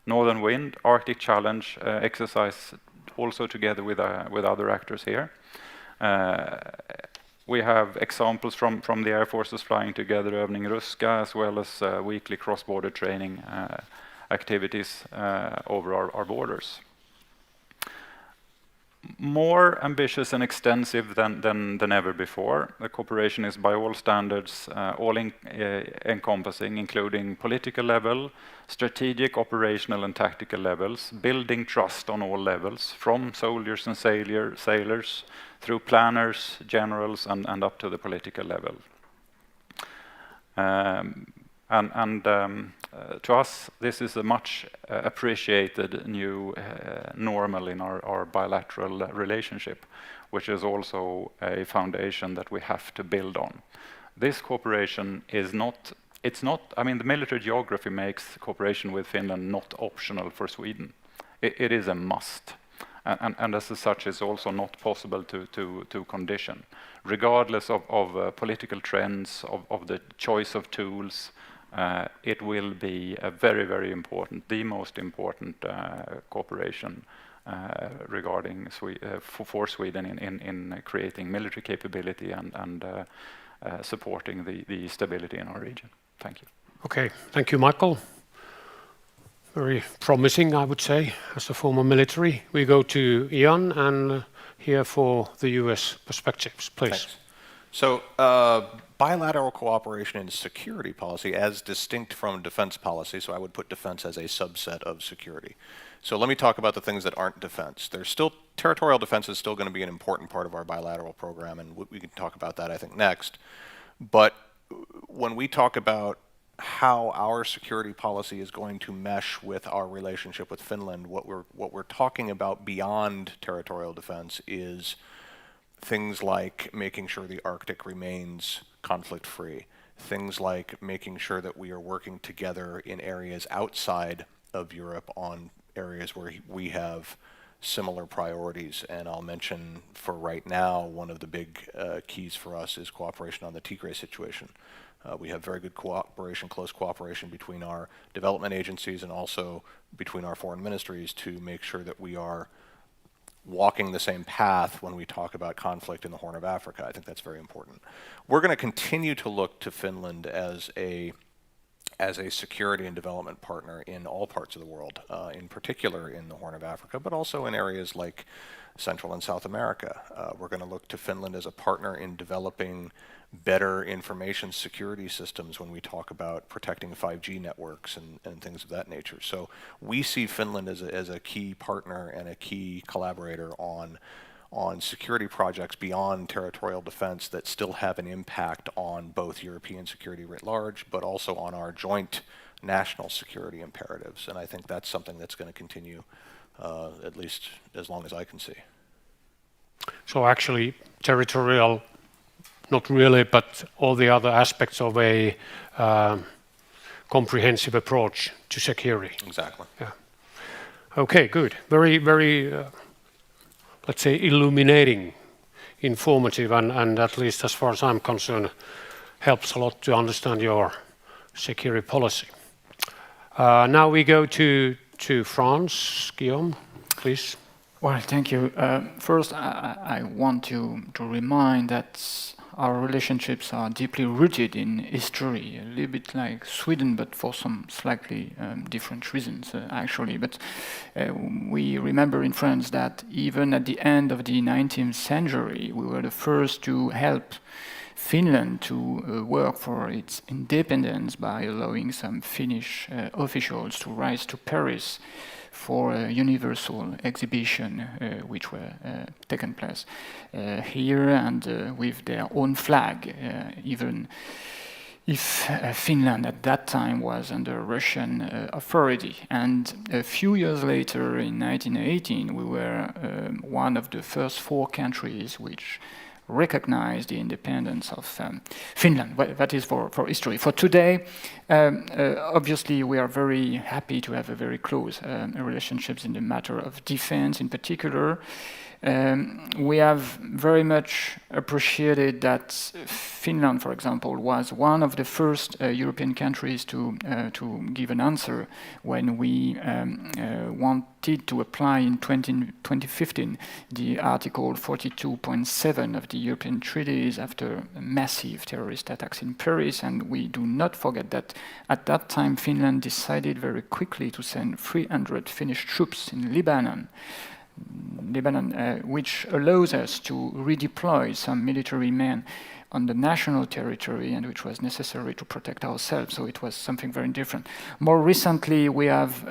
Northern Wind, Arctic Challenge exercise, also together with other actors here. We have examples from the Air Forces flying together, Övning Ruska, as well as weekly cross-border training activities over our borders. More ambitious and extensive than ever before. The cooperation is by all standards encompassing, including political level, strategic, operational and tactical levels, building trust on all levels, from soldiers and sailors through planners, generals and up to the political level. To us, this is a much appreciated new normal in our bilateral relationship, which is also a foundation that we have to build on. This cooperation is the military geography makes cooperation with Finland not optional for Sweden. It is a must. And as such, it's also not possible to condition. Regardless of political trends, of the choice of tools, it will be a very, very important, the most important cooperation regarding for Sweden in creating military capability and supporting the stability in our region. Thank you. Okay, thank you, Michael. Very promising, I would say, as a former military. We go to Ian and here for the US perspectives, please. Thanks. So bilateral cooperation in security policy as distinct from defense policy, so I would put defense as a subset of security. So let me talk about the things that aren't defense. There's still, territorial defense is still going to be an important part of our bilateral program, and we can talk about that, I think, next. But when we talk about how our security policy is going to mesh with our relationship with Finland, what we're talking about beyond territorial defense is things like making sure the Arctic remains conflict-free, things like making sure that we are working together in areas outside of Europe on areas where we have similar priorities. And I'll mention for right now, one of the big keys for us is cooperation on the Tigray situation. We have very good cooperation, close cooperation between our development agencies and also between our foreign ministries to make sure that we are walking the same path when we talk about conflict in the Horn of Africa. I think that's very important. We're going to continue to look to Finland as a security and development partner in all parts of the world, in particular in the Horn of Africa, but also in areas like Central and South America. We're going to look to Finland as a partner in developing better information security systems when we talk about protecting 5G networks and things of that nature. So we see Finland as a key partner and a key collaborator on security projects beyond territorial defense that still have an impact on both European security writ large, but also on our joint national security imperatives. And I think that's something that's going to continue at least as long as I can see. So actually, territorial, not really, but all the other aspects of a comprehensive approach to security. Exactly. Yeah. Okay, good. Very, very, let's say, illuminating, informative, and at least as far as I'm concerned, helps a lot to understand your security policy. Now we go to France. Guillaume, please. Well, thank you. First, I want to remind that our relationships are deeply rooted in history, a little bit like Sweden, but for some slightly different reasons, actually. But we remember in France that even at the end of the 19th century, we were the first to help Finland to work for its independence by allowing some Finnish officials to rise to Paris for a universal exhibition which were taken place here, and with their own flag, even if Finland at that time was under Russian authority. And a few years later, in 1918, we were one of the first 4 countries which recognized the independence of Finland. But that is for history. For today, obviously we are very happy to have a very close relationships in the matter of defense in particular. We have very much appreciated that Finland, for example, was one of the first European countries to give an answer when we wanted to apply in 2015 the Article 42.7 of the European treaties after massive terrorist attacks in Paris. And we do not forget that at that time Finland decided very quickly to send 300 Finnish troops in Lebanon, which allows us to redeploy some military men on the national territory, and which was necessary to protect ourselves. So it was something very different. More recently, we have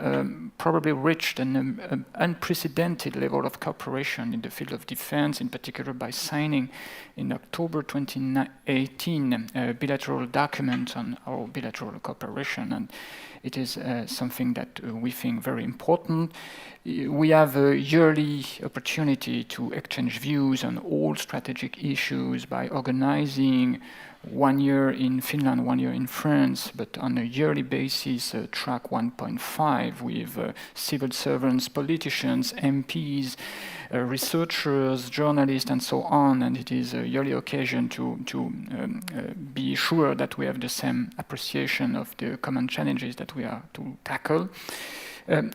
probably reached an unprecedented level of cooperation in the field of defense, in particular by signing in October 2018 a bilateral document on our bilateral cooperation. And it is something that we think very important. We have a yearly opportunity to exchange views on all strategic issues by organizing 1 year in Finland, 1 year in France, but on a yearly basis, track 1.5 with civil servants, politicians, MPs, researchers, journalists, and so on. And it is a yearly occasion to be sure that we have the same appreciation of the common challenges that we are to tackle.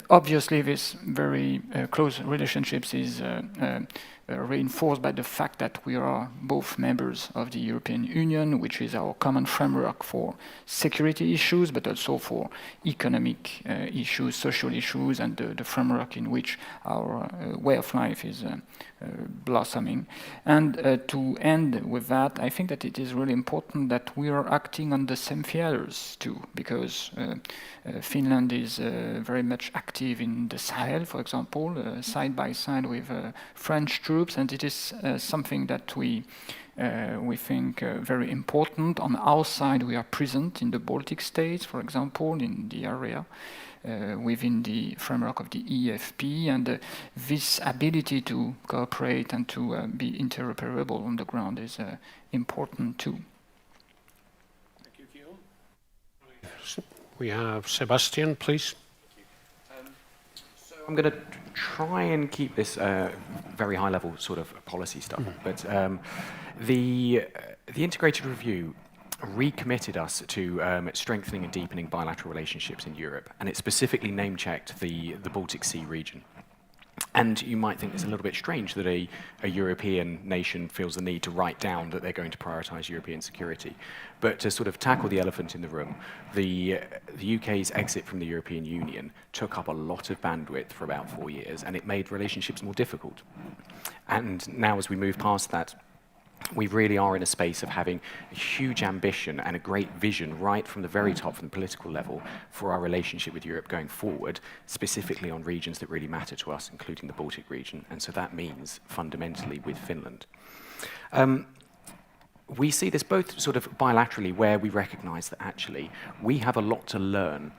Obviously, this very close relationships is reinforced by the fact that we are both members of the European Union, which is our common framework for security issues, but also for economic issues, social issues, and the framework in which our way of life is blossoming. And to end with that, I think that it is really important that we are acting on the same theaters too, because Finland is very much active in the Sahel, for example, side by side with French troops, and it is something that we think very important. On our side, we are present in the Baltic states, for example, in the area within the framework of the EFP, and this ability to cooperate and to be interoperable on the ground is important too. Thank you, Guillaume. We have Sebastian, please. So I'm going to try and keep this very high-level sort of policy stuff, but the integrated review recommitted us to strengthening and deepening bilateral relationships in Europe, and it specifically name-checked the Baltic Sea region. And you might think it's a little bit strange that a European nation feels the need to write down that they're going to prioritize European security. But to sort of tackle the elephant in the room, the UK's exit from the European Union took up a lot of bandwidth for about 4 years, and it made relationships more difficult. And now as we move past that, we really are in a space of having a huge ambition and a great vision right from the very top, from the political level, for our relationship with Europe going forward, specifically on regions that really matter to us, including the Baltic region. And so that means fundamentally with Finland. We see this both sort of bilaterally, where we recognize that actually we have a lot to learn.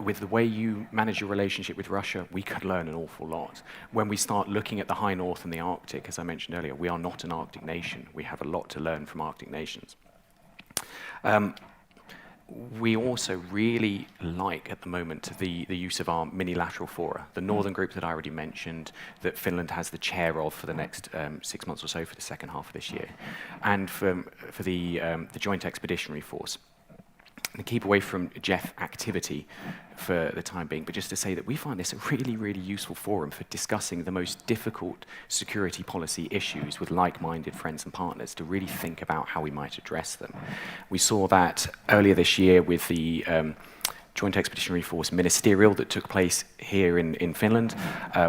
With the way you manage your relationship with Russia, we could learn an awful lot. When we start looking at the High North and the Arctic, as I mentioned earlier, we are not an Arctic nation. We have a lot to learn from Arctic nations. We also really like, at the moment, the use of our minilateral fora. The Northern Group that I already mentioned, that Finland has the chair of for the next 6 months or so, for the second half of this year. And for the Joint Expeditionary Force. And keep away from Jeff activity for the time being, but just to say that we find this a really, really useful forum for discussing the most difficult security policy issues with like-minded friends and partners to really think about how we might address them. We saw that earlier this year with the Joint Expeditionary Force Ministerial that took place here in Finland,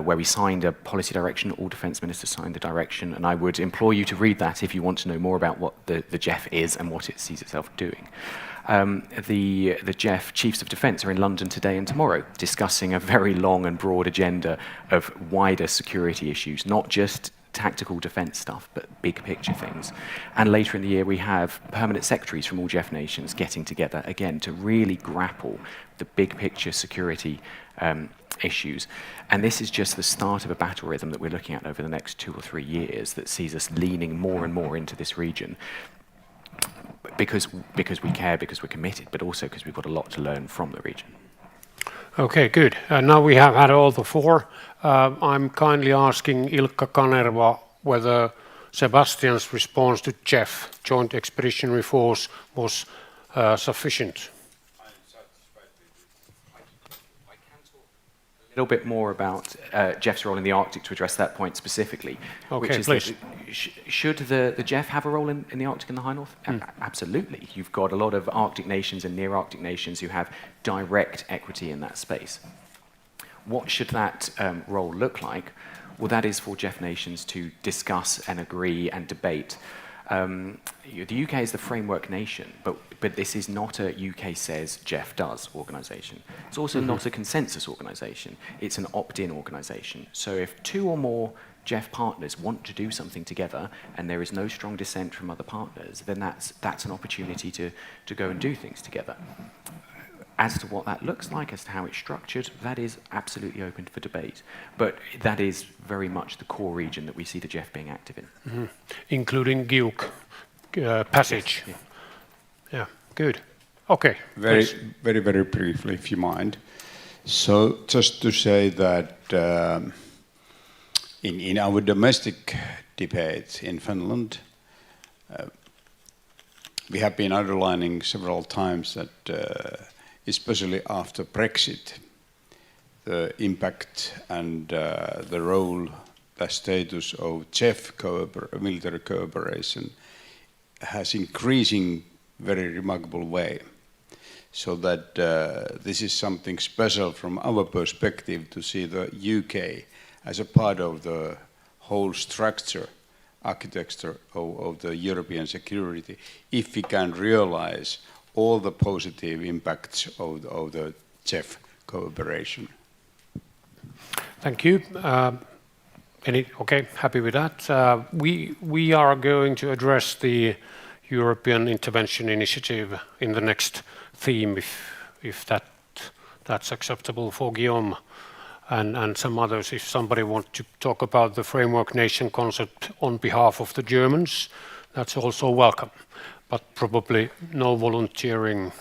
where we signed a policy direction. All defence ministers signed the direction, and I would implore you to read that if you want to know more about what the JEF is and what it sees itself doing. The JEF Chiefs of Defence are in London today and tomorrow, discussing a very long and broad agenda of wider security issues, not just tactical defence stuff, but big picture things. And later in the year, we have permanent secretaries from all JEF nations getting together, again, to really grapple the big picture security issues. And this is just the start of a battle rhythm that we're looking at over the next 2 or 3 years that sees us leaning more and more into this region. Because we care, because we're committed, but also because we've got a lot to learn from the region. Okay, good. Now we have had all the four. I'm kindly asking Ilkka Kanerva whether Sebastian's response to JEF, Joint Expeditionary Force, was sufficient. A little bit more about JEF's role in the Arctic to address that point specifically. Okay, which is please. Should the JEF have a role in the Arctic and the High North? Absolutely. You've got a lot of Arctic nations and near Arctic nations who have direct equity in that space. What should that role look like? Well, that is for JEF nations to discuss and agree and debate. The UK is the framework nation, but this is not a UK says, JEF does organisation. It's also not a consensus organisation. It's an opt-in organisation. So if 2 or more JEF partners want to do something together and there is no strong dissent from other partners, then that's an opportunity to go and do things together. As to what that looks like, as to how it's structured, that is absolutely open for debate. But that is very much the core region that we see the JEF being active in. Including GIUK passage. Yes, Yeah, good. Okay. Very briefly, if you mind. So just to say that in our domestic debates in Finland, we have been underlining several times that especially after Brexit, the impact and the role, the status of JEF military cooperation has increasing very remarkable way. So that this is something special from our perspective to see the UK as a part of the whole structure, architecture of the European security, if we can realize all the positive impacts of the JEF cooperation. Thank you. Okay, happy with that. We are going to address the European Intervention Initiative in the next theme, if that's acceptable for Guillaume and some others. If somebody wants to talk about the framework nation concept on behalf of the Germans, that's also welcome. But probably no volunteering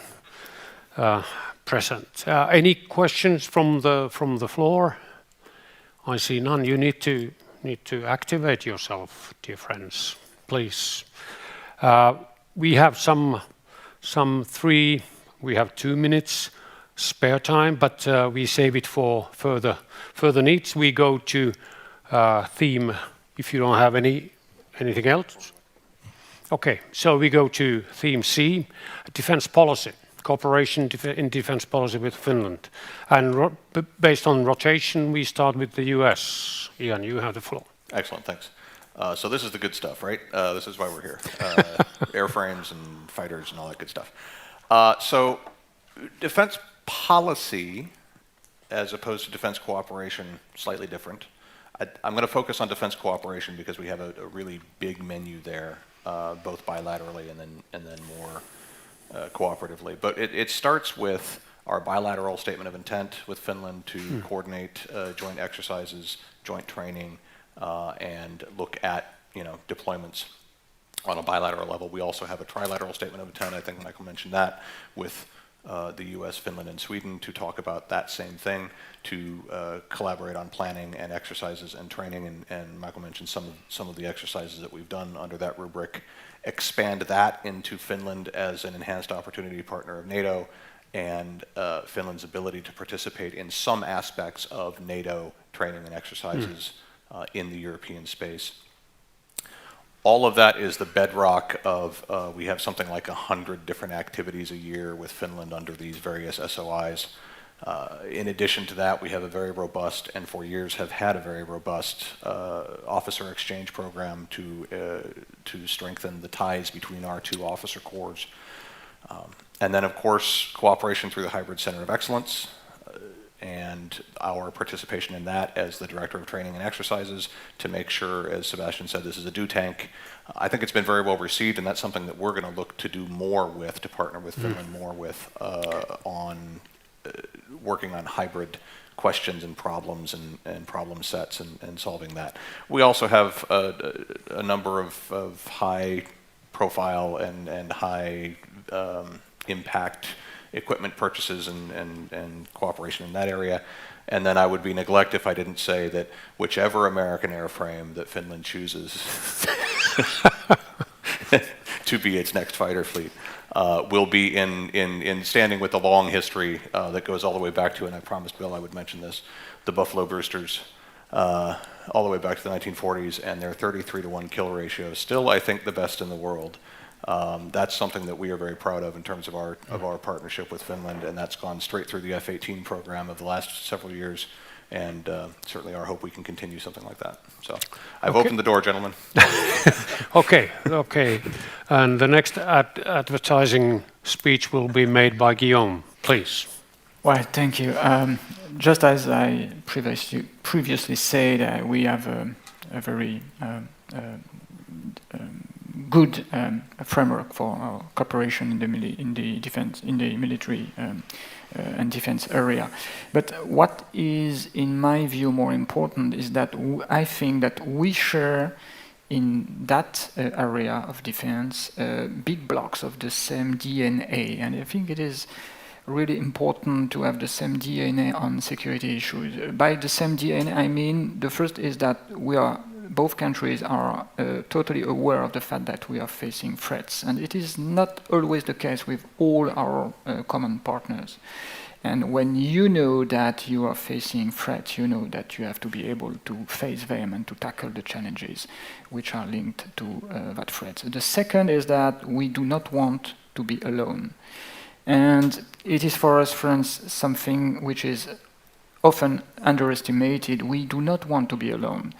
present. Any questions from the floor? I see none. You need to activate yourself, dear friends, please. We have some 3. We have 2 minutes spare time, but we save it for further needs. We go to theme. If you don't have anything else. Okay, so we go to theme C, defense policy, cooperation in defense policy with Finland. And based on rotation, we start with the US. Ian, you have the floor. Excellent, thanks. So this is the good stuff, right? This is why we're here. Airframes and fighters and all that good stuff. So defense policy, as opposed to defense cooperation, slightly different. I'm going to focus on defense cooperation because we have a really big menu there. Both bilaterally and then more cooperatively. But it starts with our bilateral statement of intent with Finland to coordinate joint exercises, joint training, and look at deployments on a bilateral level. We also have a trilateral statement of intent. I think Michael mentioned that with the U.S., Finland, and Sweden to talk about that same thing, to collaborate on planning and exercises and training, and Michael mentioned some of the exercises that we've done under that rubric, expand that into Finland as an enhanced opportunity partner of NATO, and Finland's ability to participate in some aspects of NATO training and exercises in the European space. all of that is the bedrock of, we have something like 100 different activities a year with Finland under these various SOIs. In addition to that, we have a very robust, and for years have had a very robust officer exchange program to strengthen the ties between our two officer corps. And then, of course, cooperation through the Hybrid Center of Excellence, and our participation in that as the Director of Training and Exercises to make sure, as Sebastian said, this is a do tank. I think it's been very well received, and that's something that we're going to look to do more with, to partner with Finland more with on working on hybrid questions and problems and problem sets and solving that. We also have a number of high profile and high impact equipment purchases and cooperation in that area. And then I would be neglect if I didn't say that whichever American airframe that Finland chooses to be its next fighter fleet will be in standing with the long history that goes all the way back to, and I promised Bill I would mention this, the Buffalo Brewsters, all the way back to the 1940s, and their 33-to-1 kill ratio, still I think the best in the world. That's something that we are very proud of in terms of our partnership with Finland, and that's gone straight through the F-18 program of the last several years, and certainly our hope we can continue something like that. So I've opened the door, gentlemen. Okay. And the next advertising speech will be made by Guillaume, please. Well, thank you. Just as I previously said, we have a very good framework for our cooperation in the military and defense area. But what is, in my view, more important is that I think that we share in that area of defense big blocks of the same DNA, and I think it is really important to have the same DNA on security issues. By the same DNA, I mean the first is that both countries are totally aware of the fact that we are facing threats, and it is not always the case with all our common partners. And when you know that you are facing threats, you know that you have to be able to face them and to tackle the challenges which are linked to that threat. The second is that we do not want to be alone. And it is for us, France, something which is often underestimated. We do not want to be alone.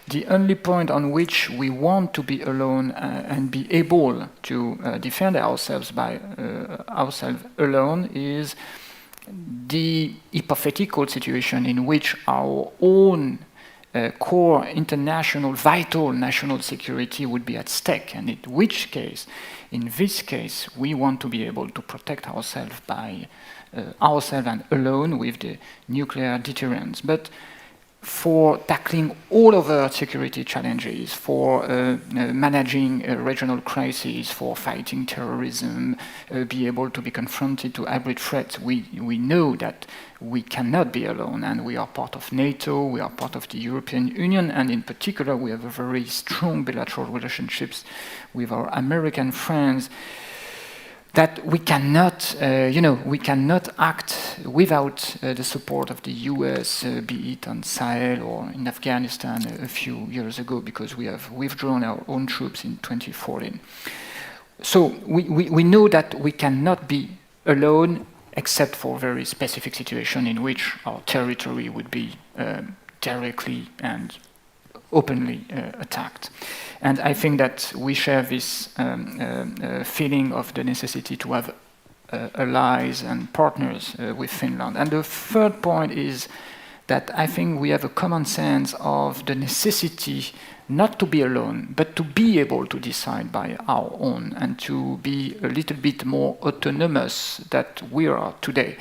The only point on which we want to be alone and be able to defend ourselves by ourselves alone is the hypothetical situation in which our own core international, vital national security would be at stake, and in this case, we want to be able to protect ourselves by ourselves and alone with the nuclear deterrence. But for tackling all other security challenges, for managing regional crises, for fighting terrorism, be able to be confronted to hybrid threats, we know that we cannot be alone, and we are part of NATO, we are part of the European Union, and in particular we have a very strong bilateral relationships with our American friends, that we cannot, we cannot act without the support of the US, be it on Sahel or in Afghanistan a few years ago, because we have withdrawn our own troops in 2014. So we know that we cannot be alone, except for very specific situations in which our territory would be directly and openly attacked. And I think that we share this feeling of the necessity to have allies and partners with Finland. And the third point is that I think we have a common sense of the necessity not to be alone, but to be able to decide by our own and to be a little bit more autonomous than we are today.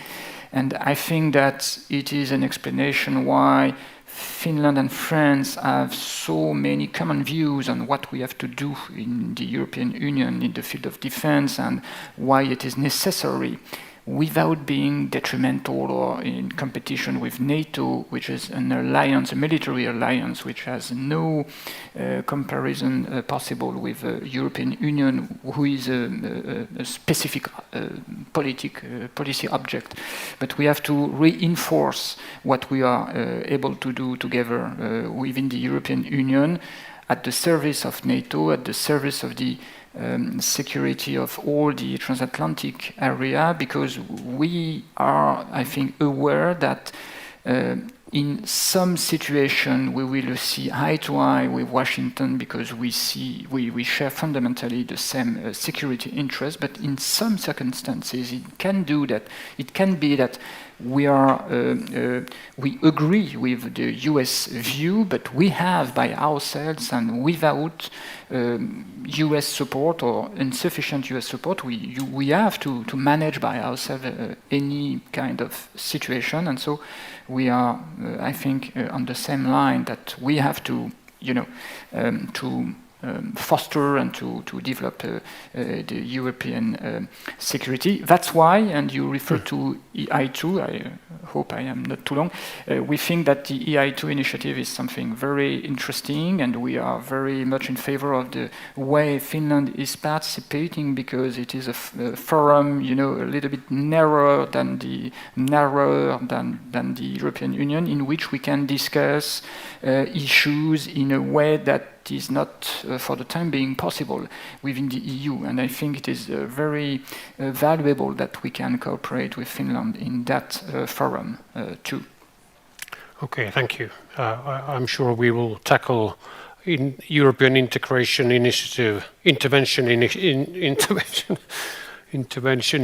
And I think that it is an explanation why Finland and France have so many common views on what we have to do in the European Union in the field of defense, and why it is necessary, without being detrimental or in competition with NATO, which is an alliance, a military alliance, which has no comparison possible with the European Union, who is a specific policy object. But we have to reinforce what we are able to do together within the European Union. at the service of NATO, at the service of the security of all the transatlantic area, because we are, I think, aware that in some situation we will see eye to eye with Washington because we share fundamentally the same security interest, but in some circumstances it can be that we agree with the US view, but we have by ourselves and without US support or insufficient US support, we have to manage by ourselves any kind of situation, and so we are, I think, on the same line that we have to, foster and to develop the European security. That's why, and you refer to EI2, I hope I am not too long, we think that the EI2 initiative is something very interesting, and we are very much in favor of the way Finland is participating, because it is a forum, a little bit narrower than the European Union, in which we can discuss issues in a way that is not, for the time being, possible within the EU. And I think it is very valuable that we can cooperate with Finland in that forum too. Okay, thank you. I'm sure we will tackle European Integration Initiative, intervention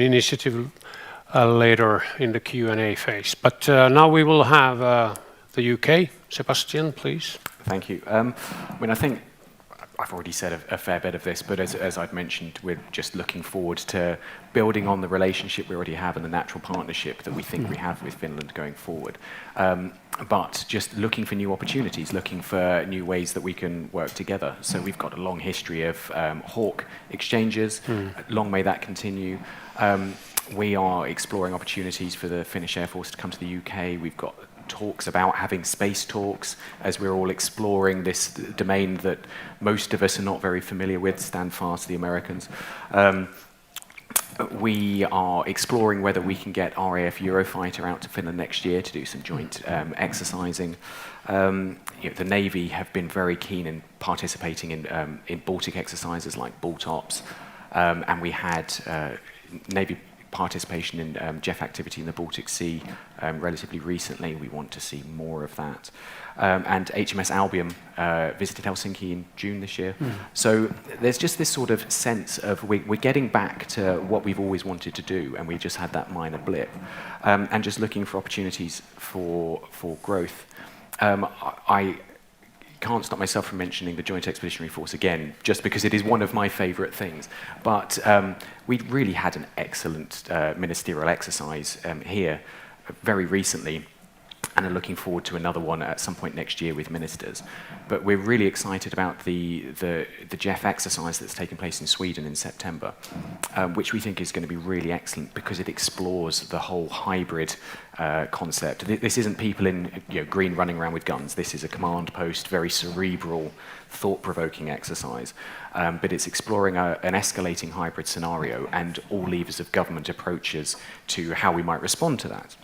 initiative later in the Q&A phase. But now we will have the UK. Sebastian, please. Thank you. I think I've already said a fair bit of this, but as I've mentioned, we're just looking forward to building on the relationship we already have and the natural partnership that we think we have with Finland going forward. But just looking for new opportunities, looking for new ways that we can work together. So we've got a long history of hawk exchanges. Long may that continue. We are exploring opportunities for the Finnish Air Force to come to the UK. We've got talks about having space talks as we're all exploring this domain that most of us are not very familiar with, stand fast, the Americans. We are exploring whether we can get RAF Eurofighter out to Finland next year to do some joint exercising. The Navy have been very keen in participating in Baltic exercises like BALTOPS, and we had Navy participation in JEF activity in the Baltic Sea relatively recently. We want to see more of that. And HMS Albion visited Helsinki in June this year. So there's just this sort of sense of we're getting back to what we've always wanted to do, and we just had that minor blip. And just looking for opportunities for growth. I can't stop myself from mentioning the Joint Expeditionary Force again, just because it is one of my favourite things. But we really had an excellent ministerial exercise here very recently, and are looking forward to another one at some point next year with ministers. But we're really excited about the JEF exercise that's taking place in Sweden in September, which we think is going to be really excellent because it explores the whole hybrid concept. This isn't people in green running around with guns. This is a command post, very cerebral, thought-provoking exercise. But it's exploring an escalating hybrid scenario and all levers of government approaches to how we might respond to that.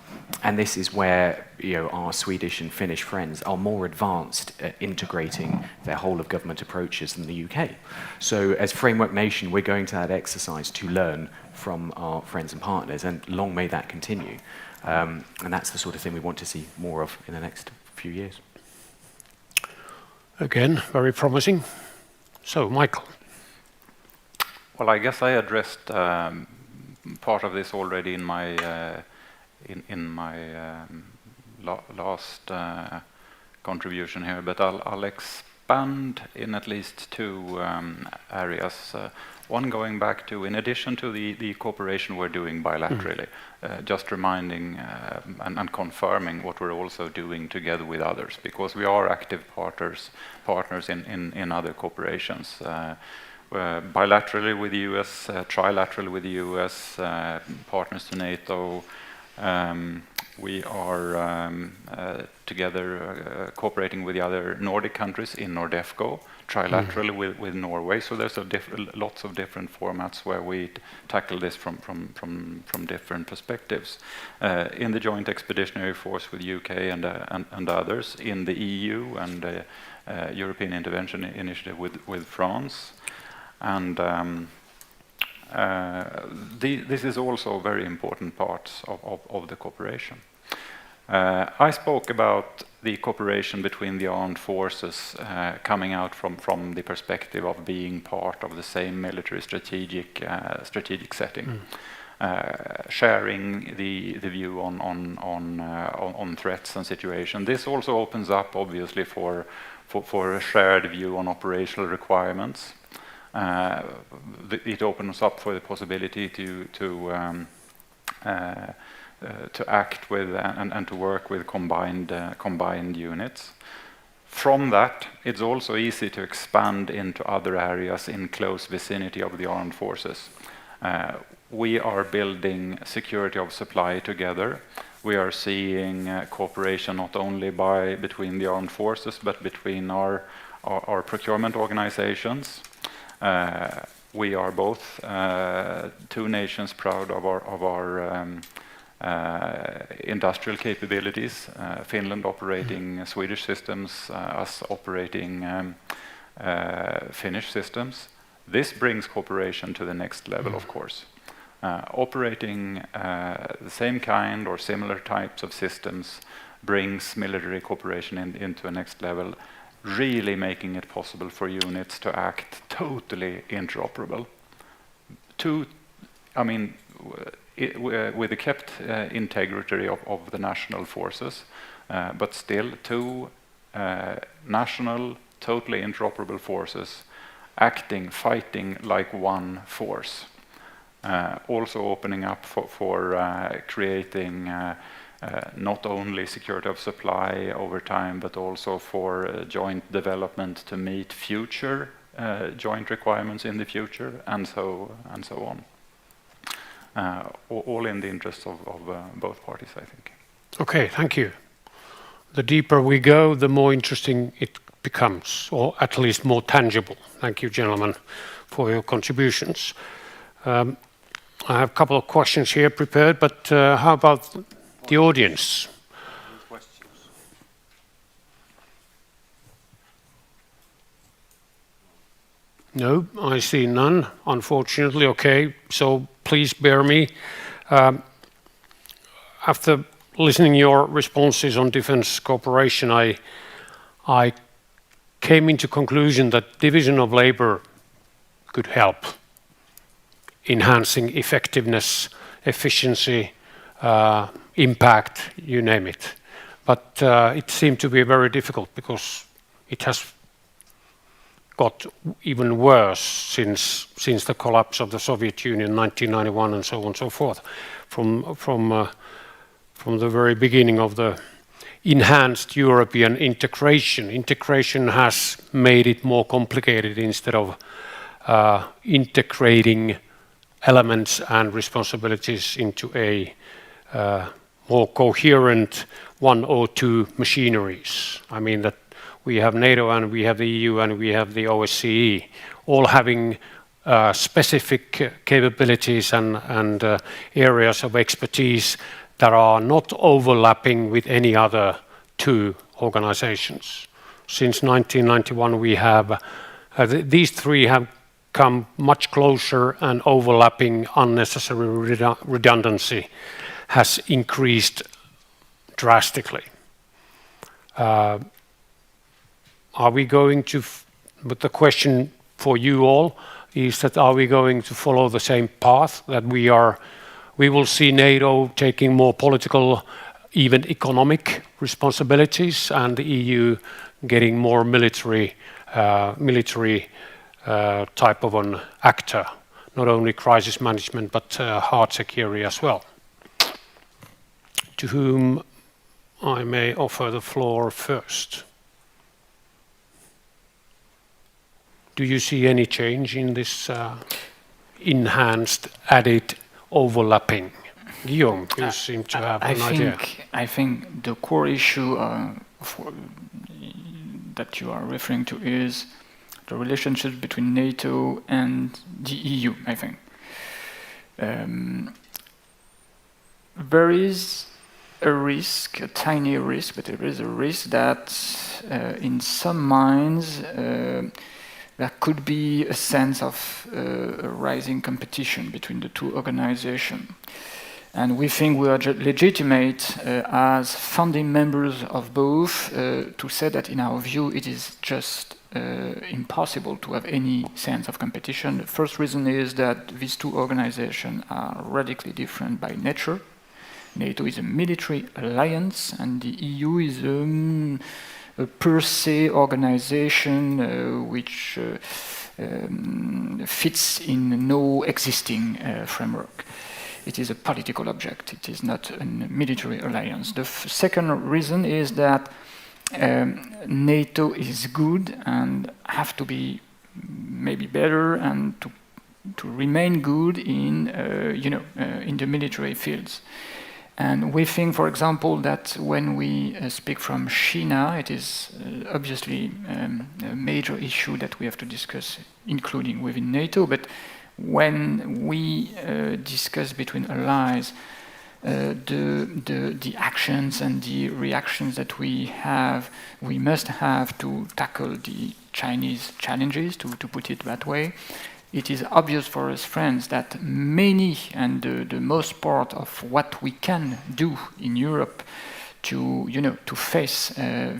And this is where our Swedish and Finnish friends are more advanced at integrating their whole of government approaches than the UK. So as Framework Nation, we're going to that exercise to learn from our friends and partners, and long may that continue. And that's the sort of thing we want to see more of in the next few years. Again, very promising. So, Michael. Well, I guess I addressed part of this already in my last contribution here, but I'll expand in at least two areas. One going back to, in addition to the cooperation we're doing bilaterally, just reminding and confirming what we're also doing together with others, because we are active partners in other corporations. Bilaterally with the US, trilaterally with the US, partners to NATO, we are together cooperating with the other Nordic countries in Nordefco, trilaterally with Norway. So there's lots of different formats where we tackle this from different perspectives. In the joint expeditionary force with UK and others, in the EU and European Intervention Initiative with France, and this is also a very important part of the cooperation. I spoke about the cooperation between the armed forces coming out from the perspective of being part of the same military strategic setting, sharing the view on threats and situation. This also opens up, obviously, for a shared view on operational requirements. It opens up for the possibility to act with and to work with combined units. From that, it's also easy to expand into other areas in close vicinity of the armed forces. We are building security of supply together. We are seeing cooperation not only between the armed forces, but between our procurement organizations. We are both two nations proud of our industrial capabilities. Finland operating Swedish systems, us operating Finnish systems. This brings cooperation to the next level, of course. Operating the same kind or similar types of systems brings military cooperation into a next level, really making it possible for units to act totally interoperable. With the kept integrity of the national forces, but still two national, totally interoperable forces fighting like one force. Also opening up for creating not only security of supply over time, but also for joint development to meet future joint requirements in the future, and so on. All in the interest of both parties, I think. Okay, thank you. The deeper we go, the more interesting it becomes, or at least more tangible. Thank you, gentlemen, for your contributions. I have a couple of questions here prepared, but how about the audience? No, I see none, unfortunately. Okay, so please bear me. After listening your responses on defense cooperation, I came into conclusion that division of labor could help enhancing effectiveness, efficiency, impact, you name it. But it seemed to be very difficult because it has got even worse since the collapse of the Soviet Union in 1991 and so on and so forth. From the very beginning of the enhanced European integration. Integration has made it more complicated instead of integrating elements and responsibilities into a more coherent one or two machineries. I mean that we have NATO and we have the EU and we have the OSCE, all having specific capabilities and areas of expertise that are not overlapping with any other two organizations. Since 1991 we have, these three have come much closer, and overlapping unnecessary redundancy has increased drastically. Are we going to, but the question for you all is that are we going to follow the same path that we will see NATO taking more political, even economic responsibilities, and the EU getting more military type of an actor, not only crisis management but hard security as well. To whom I may offer the floor first. Do you see any change in this enhanced, added overlapping? Guillaume, you seem to have an idea. I think the core issue that you are referring to is the relationship between NATO and the EU, I think. There is a risk, a tiny risk, but there is a risk that in some minds there could be a sense of a rising competition between the two organizations. And we think we are legitimate as founding members of both to say that in our view it is just impossible to have any sense of competition. The first reason is that these two organizations are radically different by nature. NATO is a military alliance and the EU is a per se organization which fits in no existing framework. It is a political object. It is not a military alliance. The second reason is that NATO is good and have to be maybe better and to remain good in in the military fields. And we think, for example, that when we speak from China, it is obviously a major issue that we have to discuss, including within NATO. But when we discuss between allies, the actions and the reactions that we must have to tackle the Chinese challenges, to put it that way. It is obvious for us friends that many and the most part of what we can do in Europe to face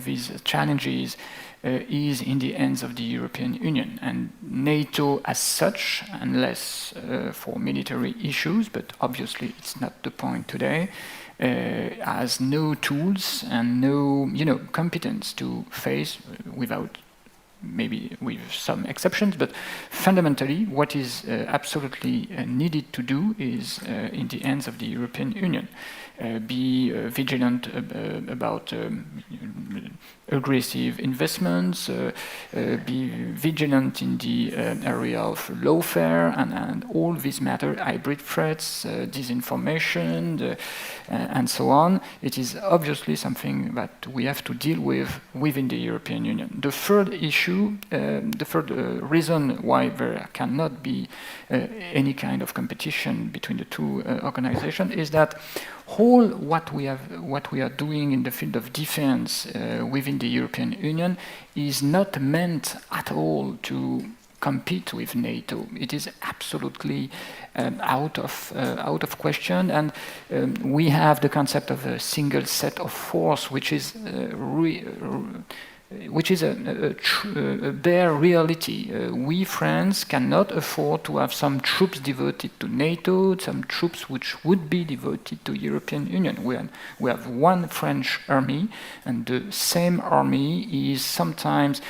these challenges is in the hands of the European Union. And NATO as such, unless for military issues, but obviously it's not the point today, has no tools and no competence to face without maybe with some exceptions, but fundamentally what is absolutely needed to do is in the hands of the European Union. Be vigilant about aggressive investments, be vigilant in the area of lawfare and all these matters, hybrid threats, disinformation, and so on. It is obviously something that we have to deal with within the European Union. The third issue, the third reason why there cannot be any kind of competition between the two organizations is that all what we are doing in the field of defense within the European Union is not meant at all to compete with NATO. It is absolutely out of question, and we have the concept of a single set of force, which is a bare reality. We, France, cannot afford to have some troops devoted to NATO, some troops which would be devoted to European Union. We have one French army, and the same army is sometimes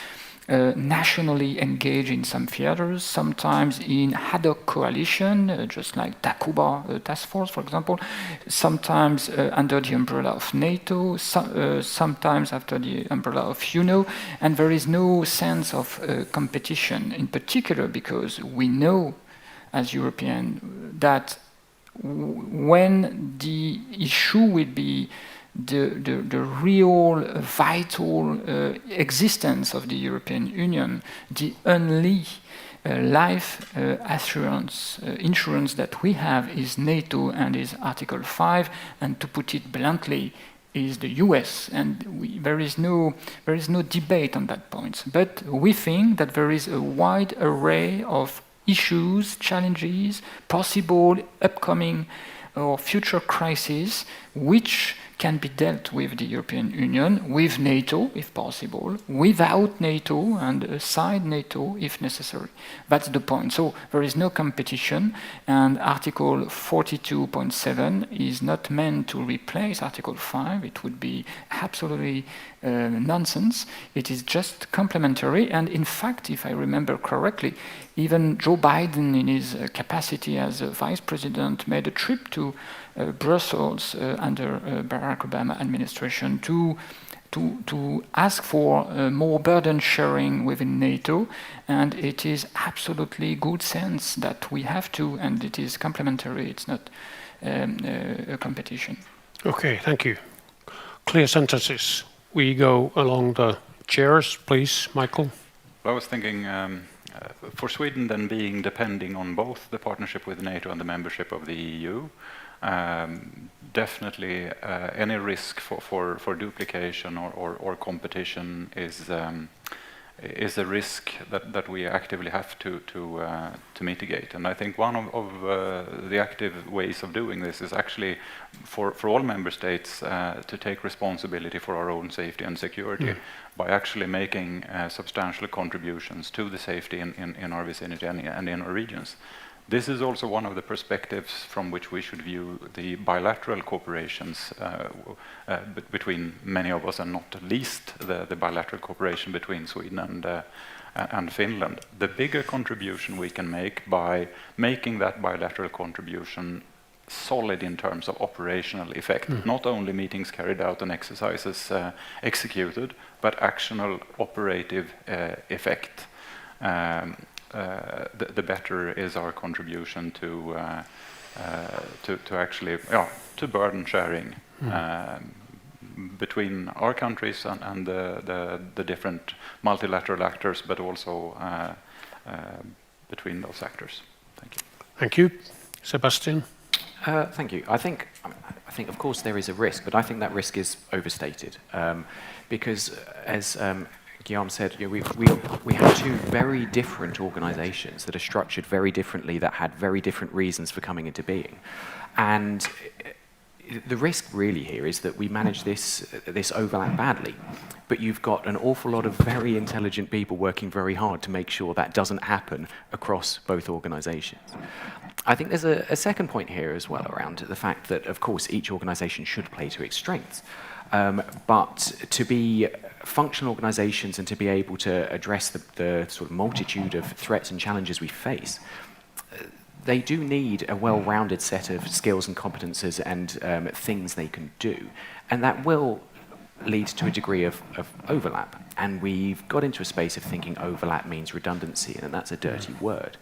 nationally engaged in some theaters, sometimes in ad hoc coalition, just like Takuba task force, for example, sometimes under the umbrella of NATO, sometimes under the umbrella of UNO, and there is no sense of competition, in particular because we know as Europeans that when the issue will be the real vital existence of the European Union, the only life insurance that we have is NATO and is Article 5, and to put it bluntly, is the US, and there is no debate on that point. But we think that there is a wide array of issues, challenges, possible upcoming or future crises which can be dealt with the European Union, with NATO, if possible, without NATO, and aside NATO, if necessary. That's the point. So there is no competition, and Article 42.7 is not meant to replace Article 5. It would be absolutely nonsense. It is just complementary, and in fact, if I remember correctly, even Joe Biden, in his capacity as a vice president, made a trip to Brussels under Barack Obama administration to ask for more burden sharing within NATO, and it is absolutely good sense that we have to, and it is complementary. It's not competition. Okay, thank you. Clear sentences. We go along the chairs, please, Michael. I was thinking for Sweden then being depending on both the partnership with NATO and the membership of the EU, definitely any risk for duplication or competition is a risk that we actively have to mitigate. And I think one of the active ways of doing this is actually for all member states to take responsibility for our own safety and security by actually making substantial contributions to the safety in our vicinity and in our regions. This is also one of the perspectives from which we should view the bilateral cooperations between many of us, and not least the bilateral cooperation between Sweden and Finland. The bigger contribution we can make by making that bilateral contribution solid in terms of operational effect, not only meetings carried out and exercises executed, but actual operative effect. The better is our contribution to actually to burden sharing between our countries and the different multilateral actors, but also between those actors. Thank you. Thank you. Sebastian? Thank you. I think, of course, there is a risk, but I think that risk is overstated because, as Guillaume said, we have two very different organizations that are structured very differently, that had very different reasons for coming into being. And the risk really here is that we manage this overlap badly, but you've got an awful lot of very intelligent people working very hard to make sure that doesn't happen across both organizations. I think there's a second point here as well around the fact that, of course, each organization should play to its strengths. But to be functional organizations and to be able to address the sort of multitude of threats and challenges we face, they do need a well-rounded set of skills and competences and things they can do. And that will lead to a degree of overlap. And we've got into a space of thinking overlap means redundancy, and that's a dirty word.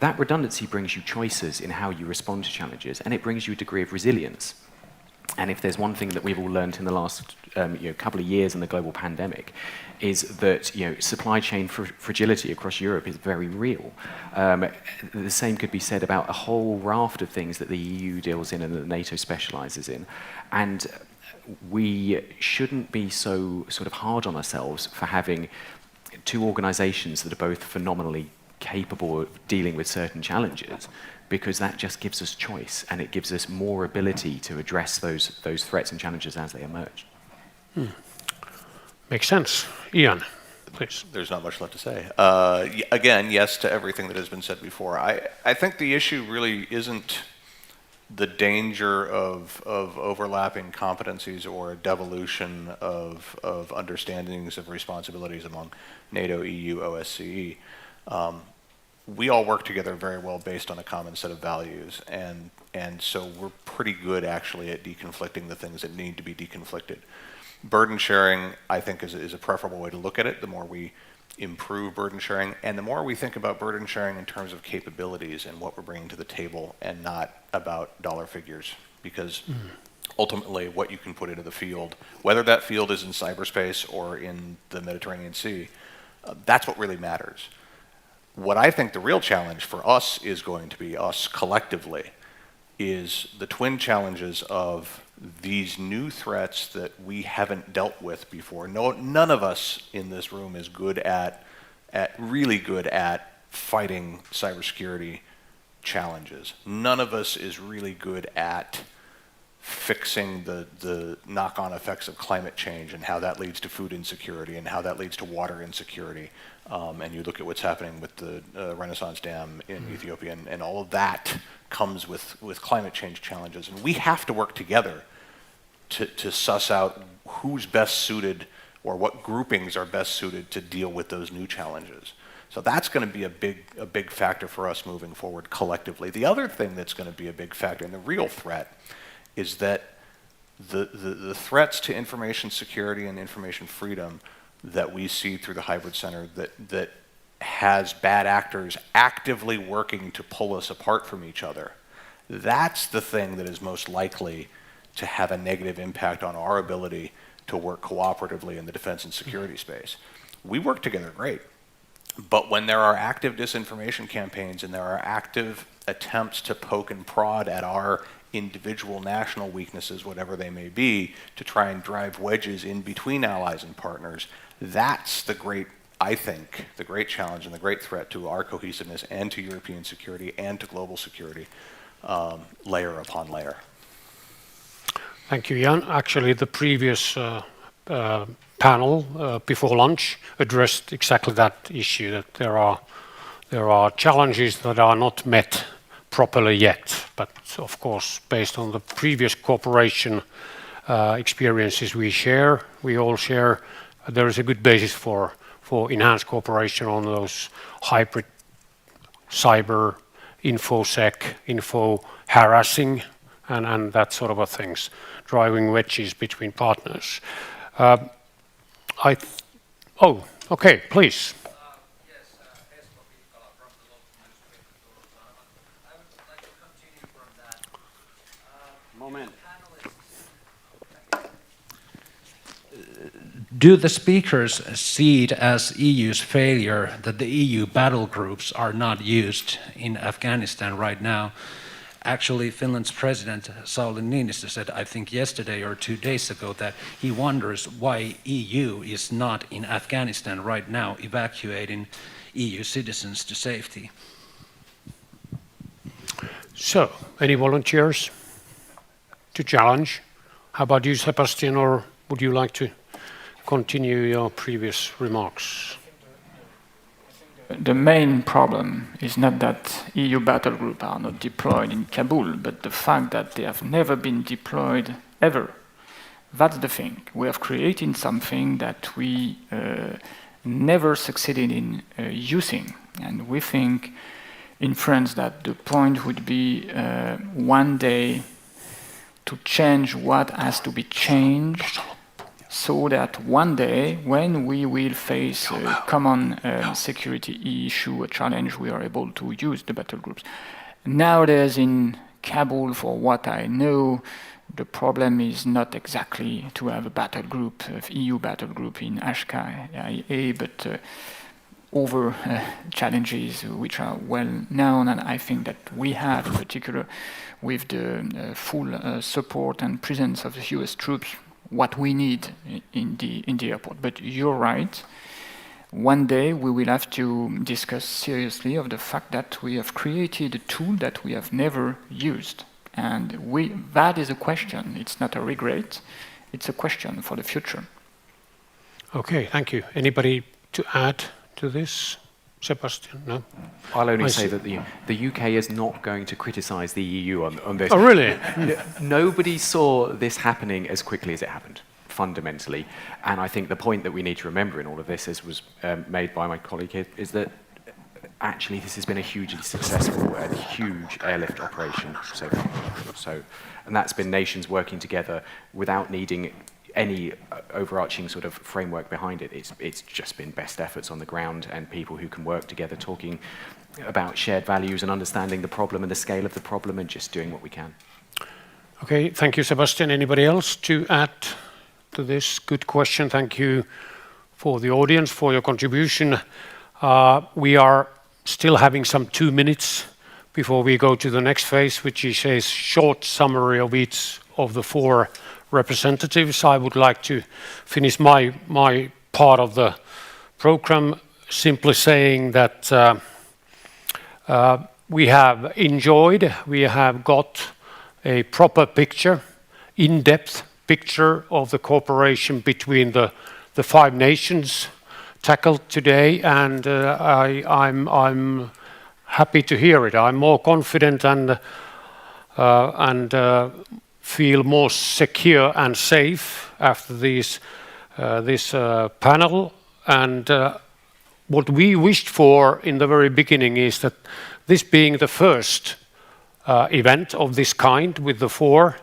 That redundancy brings you choices in how you respond to challenges, and it brings you a degree of resilience. And if there's one thing that we've all learned in the last couple of years in the global pandemic, is that supply chain fragility across Europe is very real. The same could be said about a whole raft of things that the EU deals in and that NATO specializes in. And we shouldn't be so sort of hard on ourselves for having two organizations that are both phenomenally capable of dealing with certain challenges, because that just gives us choice and it gives us more ability to address those threats and challenges as they emerge. Makes sense. Ian, please. There's not much left to say. Again, yes to everything that has been said before. I think the issue really isn't the danger of overlapping competencies or a devolution of understandings of responsibilities among NATO, EU, OSCE. We all work together very well based on a common set of values, and so we're pretty good actually at deconflicting the things that need to be deconflicted. Burden sharing, I think, is a preferable way to look at it. The more we improve burden sharing, and the more we think about burden sharing in terms of capabilities and what we're bringing to the table, and not about dollar figures, because ultimately what you can put into the field, whether that field is in cyberspace or in the Mediterranean Sea, that's what really matters. What I think the real challenge for us is going to be, us collectively, is the twin challenges of these new threats that we haven't dealt with before. None of us in this room is really good at fighting cybersecurity challenges. None of us is really good at fixing the knock-on effects of climate change and how that leads to food insecurity and how that leads to water insecurity. And you look at what's happening with the Renaissance Dam in Ethiopia, and all of that comes with climate change challenges. And we have to work together to suss out who's best suited, or what groupings are best suited to deal with those new challenges. So that's going to be a big factor for us moving forward collectively. The other thing that's going to be a big factor, and the real threat, is that the threats to information security and information freedom that we see through the hybrid center that has bad actors actively working to pull us apart from each other, That's the thing that is most likely to have a negative impact on our ability to work cooperatively in the defense and security space. We work together great, but when there are active disinformation campaigns and there are active attempts to poke and prod at our individual national weaknesses, whatever they may be, to try and drive wedges in between allies and partners, that's the great, I think, the great challenge and the great threat to our cohesiveness and to European security and to global security, layer upon layer. Thank you, Jan. Actually, the previous panel before lunch addressed exactly that issue, that there are challenges that are not met properly yet, but of course, based on the previous cooperation experiences we all share, there is a good basis for enhanced cooperation on those hybrid cyber, infosec, info harassing, and that sort of things, driving wedges between partners. Okay, please. Do the speakers see it as EU's failure that the EU battle groups are not used in Afghanistan right now? Actually, Finland's president, Sauli Niinistö, said, I think yesterday or 2 days ago, that he wonders why EU is not in Afghanistan right now evacuating EU citizens to safety. So, any volunteers to challenge? How about you, Sebastian, or would you like to continue your previous remarks? The main problem is not that EU battle groups are not deployed in Kabul, but the fact that they have never been deployed ever. That's the thing. We have created something that we never succeeded in using. And we think in France that the point would be one day to change what has to be changed, so that one day, when we will face a common security issue, a challenge, we are able to use the battle groups. Nowadays in Kabul, for what I know, the problem is not exactly to have a battle group, of EU battle group in Ashka, but over challenges which are well known, and I think that we have, in particular, with the full support and presence of the US troops, what we need in the airport. But you're right. One day we will have to discuss seriously of the fact that we have created a tool that we have never used. And that is a question. It's not a regret. It's a question for the future. Okay, thank you. Anybody to add to this? Sebastian, no? I'll only say that the UK is not going to criticise the EU on this. Oh, really? Nobody saw this happening as quickly as it happened, fundamentally. And I think the point that we need to remember in all of this, as was made by my colleague here, is that actually this has been a hugely successful and huge airlift operation so far. And that's been nations working together without needing any overarching sort of framework behind it. It's just been best efforts on the ground and people who can work together, talking about shared values and understanding the problem and the scale of the problem and just doing what we can. Okay, thank you, Sebastian. Anybody else to add to this? Good question. Thank you for the audience, for your contribution. We are still having some 2 minutes before we go to the next phase, which is a short summary of each of the 4 representatives. I would like to finish my part of the program simply saying that we have enjoyed, we have got a proper picture, in-depth picture of the cooperation between the 5 nations tackled today, and I'm happy to hear it. I'm more confident and feel more secure and safe after this panel. And what we wished for in the very beginning is that this being the first event of this kind with the 4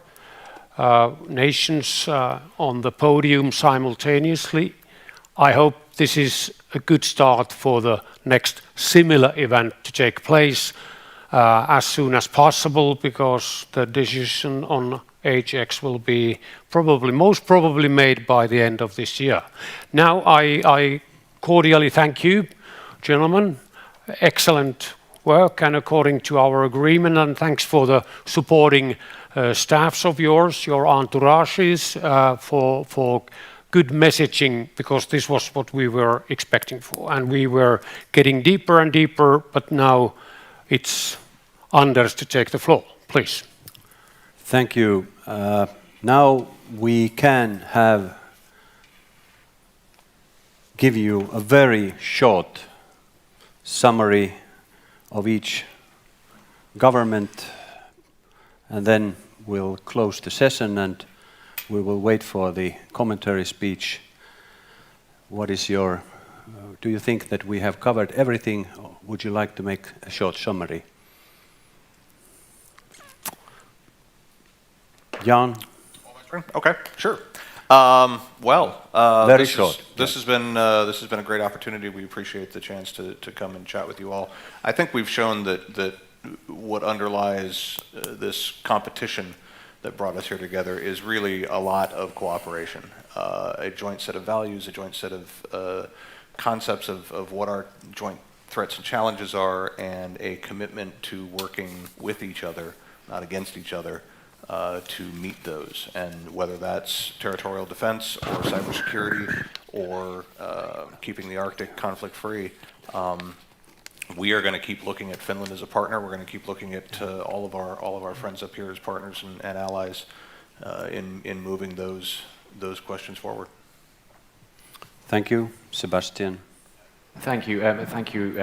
nations on the podium simultaneously, I hope this is a good start for the next similar event to take place as soon as possible, because the decision on HX will be most probably made by the end of this year. Now I cordially thank you, gentlemen. Excellent work and according to our agreement, and thanks for the supporting staffs of yours, your entourages, for good messaging, because this was what we were expecting for, and we were getting deeper and deeper, but now it's Anders to take the floor, please. Thank you. Now we can give you a very short summary of each government, and then we'll close the session and we will wait for the commentary speech. What is your, do you think that we have covered everything, or would you like to make a short summary? Jan? Okay, sure. Very short. This has been a great opportunity. We appreciate the chance to come and chat with you all. I think we've shown that what underlies this competition that brought us here together is really a lot of cooperation, a joint set of values, a joint set of concepts of what our joint threats and challenges are, and a commitment to working with each other, not against each other, to meet those. And whether that's territorial defense or cybersecurity or keeping the Arctic conflict free, we are going to keep looking at Finland as a partner. We're going to keep looking at all of our friends up here as partners and allies in moving those questions forward. Thank you, Sebastian. Thank you. Thank you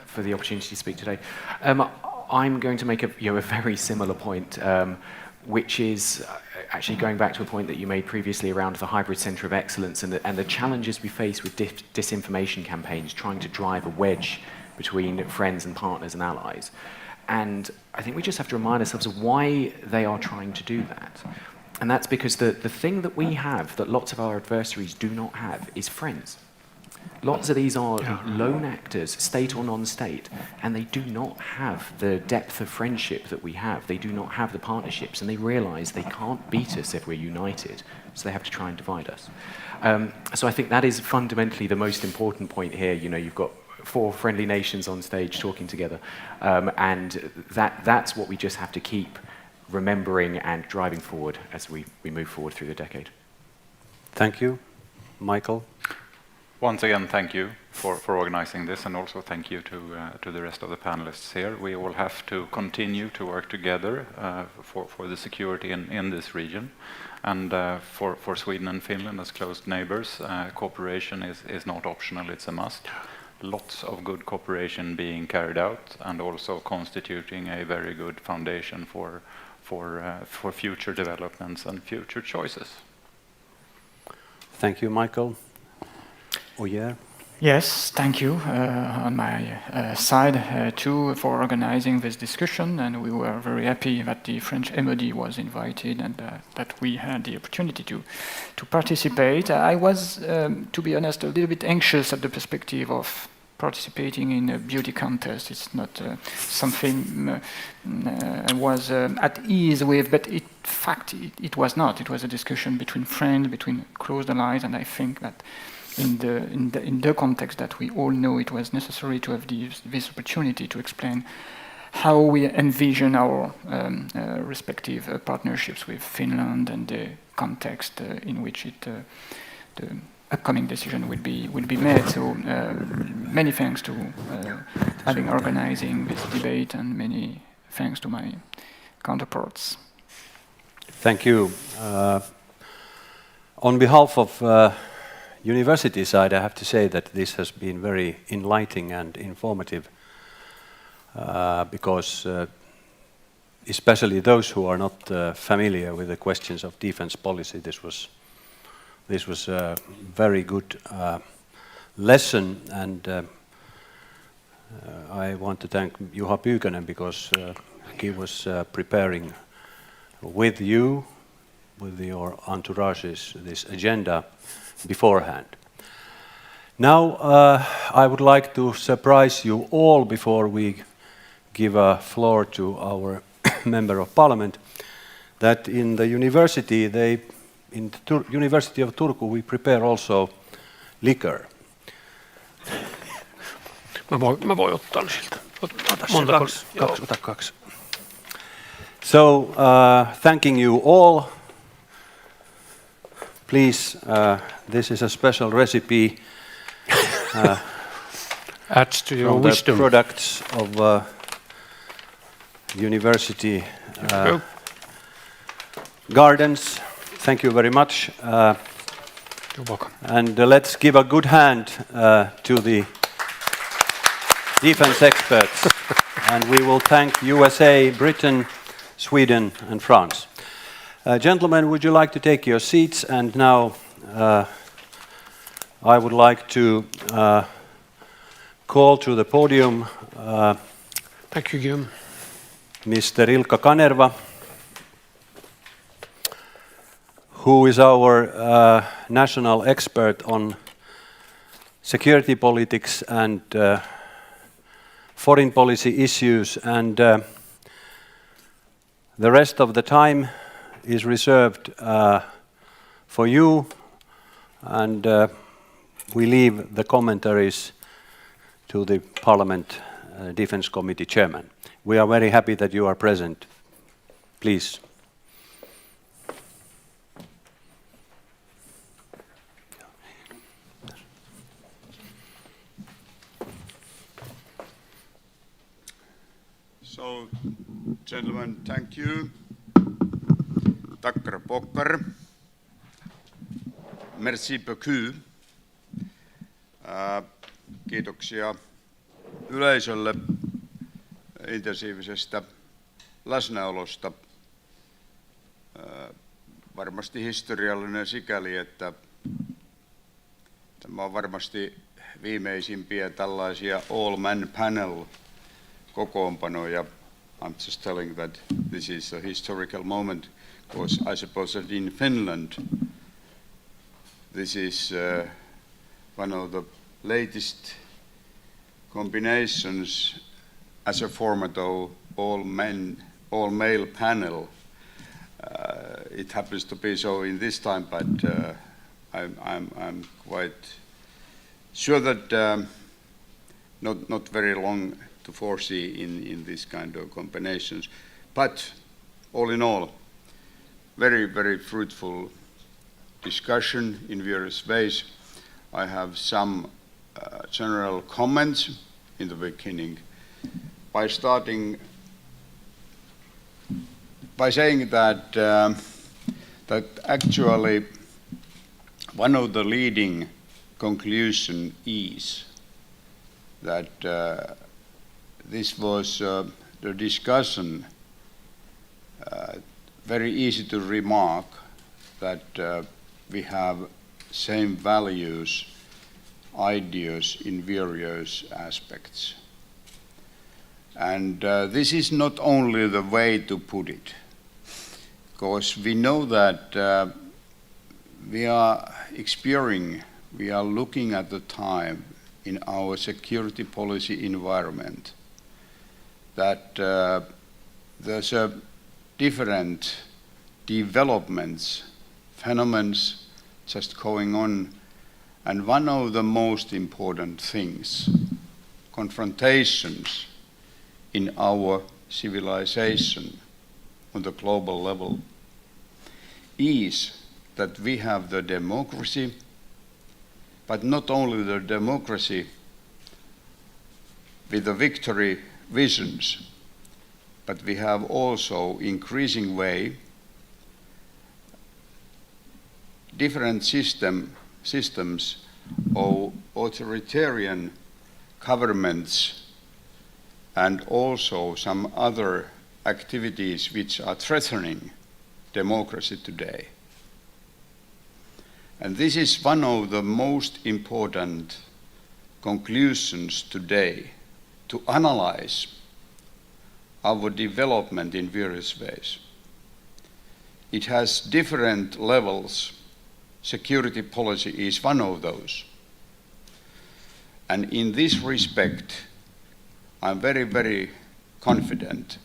for the opportunity to speak today. I'm going to make a very similar point, which is actually going back to a point that you made previously around the hybrid centre of excellence and the challenges we face with disinformation campaigns, trying to drive a wedge between friends and partners and allies. And I think we just have to remind ourselves of why they are trying to do that. And that's because the thing that we have that lots of our adversaries do not have is friends. Lots of these are lone actors, state or non-state, and they do not have the depth of friendship that we have. They do not have the partnerships, and they realise they can't beat us if we're united, so they have to try and divide us. So I think that is fundamentally the most important point here. You know, you've got 4 friendly nations on stage talking together, and that's what we just have to keep remembering and driving forward as we move forward through the decade. Thank you. Michael? Once again, thank you for organizing this, and also thank you to the rest of the panelists here. We all have to continue to work together for the security in this region. And for Sweden and Finland as close neighbors, cooperation is not optional, it's a must. Lots of good cooperation being carried out, and also constituting a very good foundation for future developments and future choices. Thank you, Michael. Oh, yeah. Yes, thank you on my side too for organizing this discussion, and we were very happy that the French MOD was invited and that we had the opportunity to participate. I was, to be honest, a little bit anxious at the perspective of participating in a beauty contest. It's not something I was at ease with, but in fact it was not. It was a discussion between friends, between close allies, and I think that in the context that we all know, it was necessary to have this opportunity to explain how we envision our respective partnerships with Finland and the context in which the upcoming decision will be made. So many thanks to having organizing this debate, and many thanks to my counterparts. Thank you. On behalf of university side, I have to say that this has been very enlightening and informative, because especially those who are not familiar with the questions of defense policy, this was a very good lesson, and I want to thank Juha Pyykönen, because he was preparing with you, with your entourages, this agenda beforehand. Now I would like to surprise you all before we give a floor to our member of parliament, that in the university, in the University of Turku, we prepare also liquor. Mä voin ottaa siltä. Ota kaksi. So, thanking you all. Please, this is a special recipe. Adds to your from wisdom. The products of university gardens. Thank you very much. You're welcome. And let's give a good hand to the defense experts. And we will thank USA, Britain, Sweden and France. Gentlemen, would you like to take your seats? And now I would like to call to the podium Thank you, Jim. Mr. Ilkka Kanerva, who is our national expert on security politics and foreign policy issues, and the rest of the time is reserved for you, and we leave the commentaries to the Parliament Defense Committee Chairman. We are very happy that you are present. Please. So, gentlemen, thank you. Tackar pokkar. Merci beaucoup. Kiitoksia yleisölle intensiivisestä läsnäolosta. Varmasti historiallinen sikäli, että tämä on varmasti viimeisimpiä tällaisia all-man panel kokoonpanoja. I'm just telling that this is a historical moment, because I suppose that in Finland this is one of the latest combinations as a format of all-male panel. It happens to be so in this time, but I'm quite sure that not very long to foresee in this kind of combinations. But all in all, very, very fruitful discussion in various ways. I have some general comments in the beginning by starting by saying that that actually one of the leading conclusions is that this was the discussion very easy to remark that we have same values, ideas in various aspects. And this is not only the way to put it, because we know that we are looking at the time in our security policy environment that there's a different developments, phenomena just going on, and one of the most important things, confrontations in our civilization on the global level, is that we have the democracy, but not only the democracy with the victory visions, but we have also increasing way different systems of authoritarian governments and also some other activities which are threatening democracy today. And this is one of the most important conclusions today, to analyze our development in various ways. It has different levels. Security policy is one of those. And in this respect, I'm very, very confident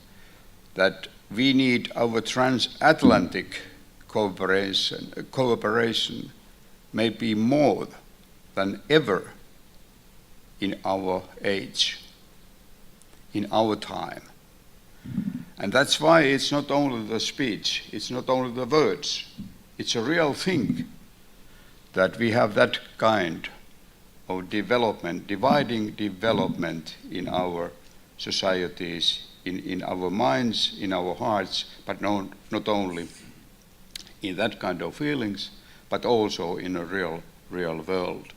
that we need our transatlantic cooperation maybe more than ever in our age, in our time. And that's why it's not only the speech, it's not only the words, it's a real thing that we have that kind of development, dividing development in our societies, in our minds, in our hearts, but not only in that kind of feelings, but also in a real world.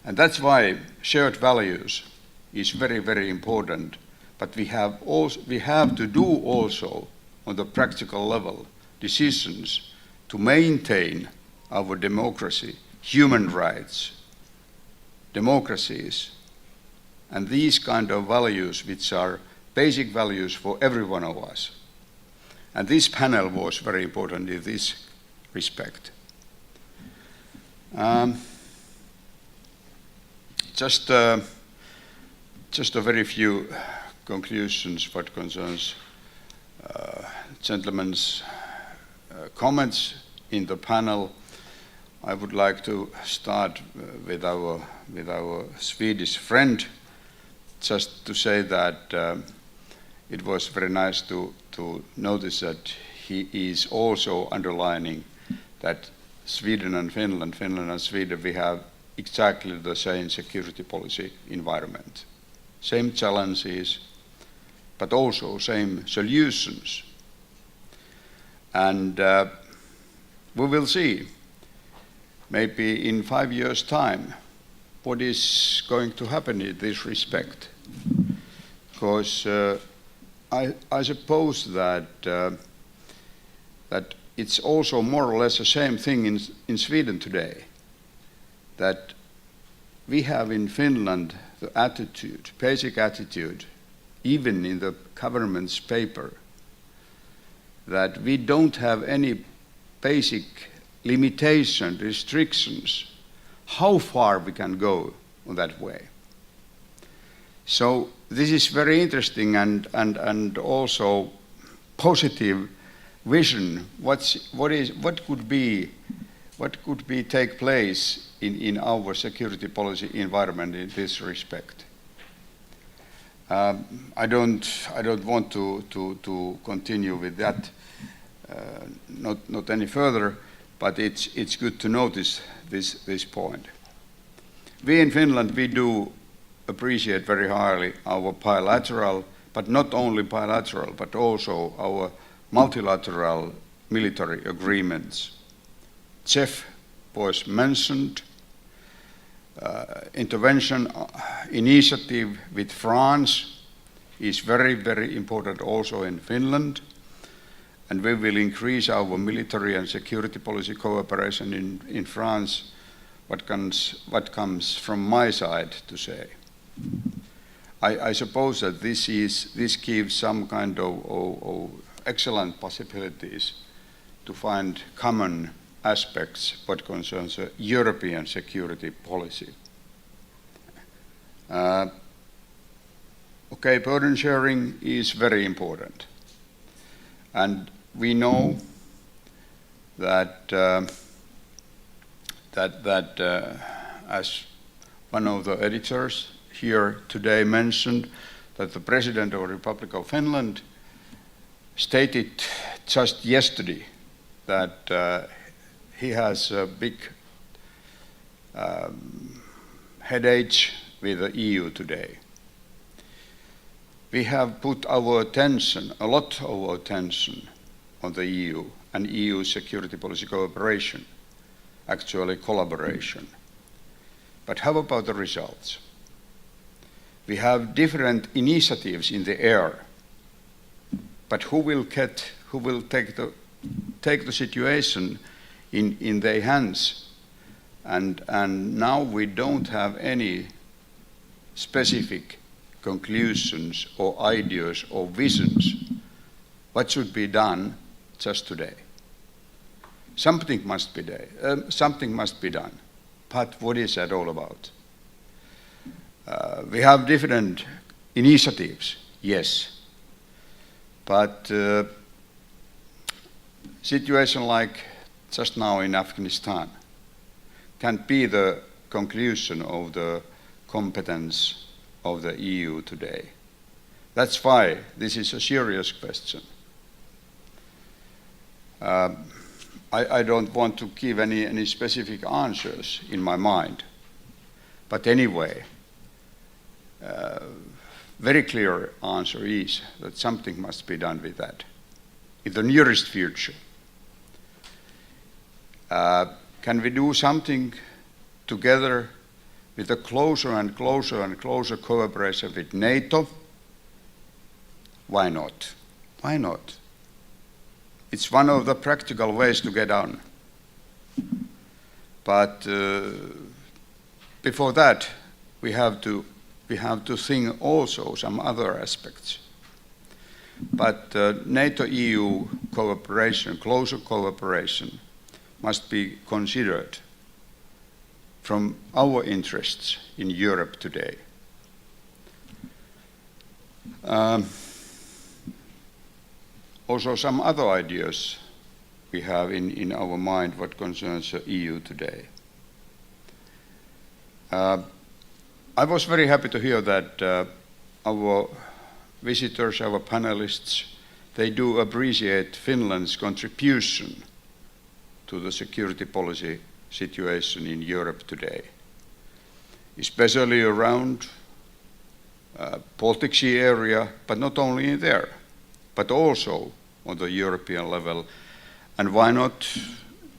And that's why shared values is very, very important, but we have to do also on the practical level decisions to maintain our democracy, human rights, democracies, and these kind of values which are basic values for every one of us. And this panel was very important in this respect. Just a very few conclusions what concerns gentlemen's comments in the panel. I would like to start with our Swedish friend, just to say that it was very nice to notice that he is also underlining that Sweden and Finland and Sweden, we have exactly the same security policy environment. Same challenges, but also same solutions. And we will see, maybe in 5 years' time, what is going to happen in this respect. Because I suppose that it's also more or less the same thing in Sweden today, that we have in Finland the attitude, basic attitude, even in the government's paper, that we don't have any basic limitation, restrictions, how far we can go on that way. So this is very interesting and also positive vision. What could be take place in our security policy environment in this respect? I don't want to continue with that, not any further, but it's good to notice this point. We in Finland, we do appreciate very highly our bilateral, but not only bilateral, but also our multilateral military agreements. CEF was mentioned, intervention initiative with France is very, very important also in Finland, and we will increase our military and security policy cooperation in France. What comes from my side to say? I suppose that this gives some kind of excellent possibilities to find common aspects what concerns European security policy. Okay, burden sharing is very important, and we know that as one of the editors here today mentioned, that the President of the Republic of Finland stated just yesterday that he has a big headache with the EU today. We have put our attention, a lot of our attention, on the EU and EU security policy cooperation, actually collaboration. But how about the results? We have different initiatives in the air, but who will take the situation in their hands? And now we don't have any specific conclusions or ideas or visions what should be done just today. Something must be done, but what is that all about? We have different initiatives, yes. But situation like just now in Afghanistan can be the conclusion of the competence of the EU today. That's why this is a serious question. I don't want to give any specific answers in my mind, but anyway, very clear answer is that something must be done with that in the nearest future. Can we do something together with a closer and closer and closer cooperation with NATO? Why not? Why not? It's one of the practical ways to get on. But before that, we have to think also some other aspects. But NATO-EU cooperation, closer cooperation, must be considered from our interests in Europe today. Also some other ideas we have in our mind what concerns the EU today. I was very happy to hear that our visitors, our panelists, they do appreciate Finland's contribution to the security policy situation in Europe today, especially around Baltic Sea area, but not only in there, but also on the European level, and why not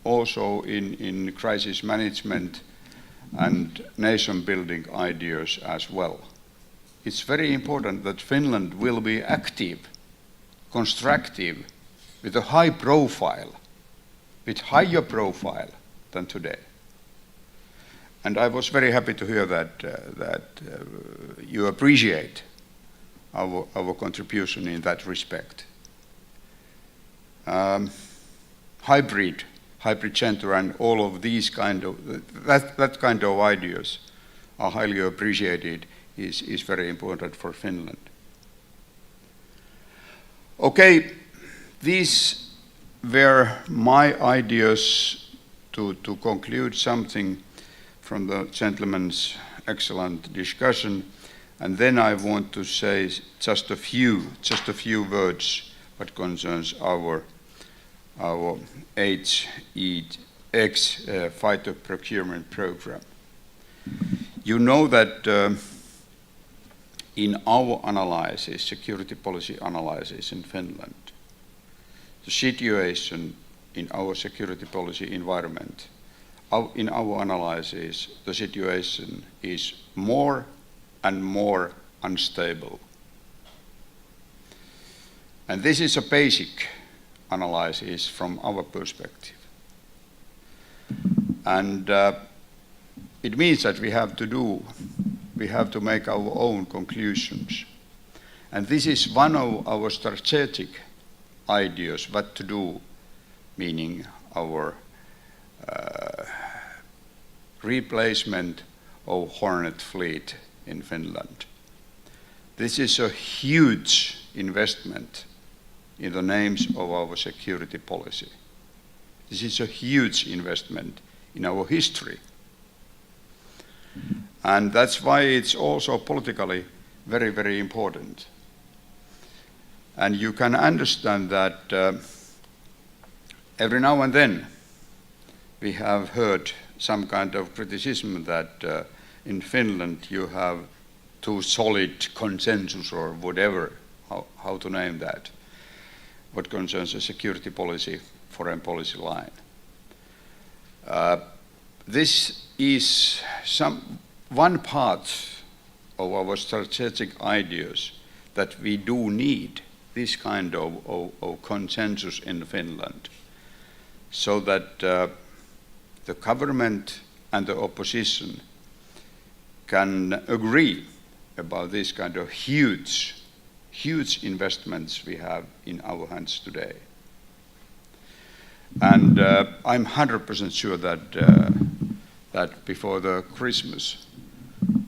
also in crisis management and nation-building ideas as well. It's very important that Finland will be active, constructive, with a high profile, with higher profile than today. And I was very happy to hear that you appreciate our contribution in that respect. Hybrid center and all of these that kind of ideas are highly appreciated, is very important for Finland. Okay, these were my ideas to conclude something from the gentleman's excellent discussion, and then I want to say just a few words what concerns our HEX fighter procurement program. You know that in our analysis, security policy analysis in Finland, the situation in our security policy environment, in our analysis, the situation is more and more unstable. And this is a basic analysis from our perspective. And it means that we have to make our own conclusions. And this is one of our strategic ideas what to do, meaning our replacement of Hornet fleet in Finland. This is a huge investment in the names of our security policy. This is a huge investment in our history. And that's why it's also politically very, very important. And you can understand that every now and then we have heard some kind of criticism that in Finland you have too solid consensus or whatever, how to name that, what concerns the security policy, foreign policy line. This is one part of our strategic ideas that we do need this kind of consensus in Finland, so that the government and the opposition can agree about this kind of huge investments we have in our hands today. And I'm 100% sure that before the Christmas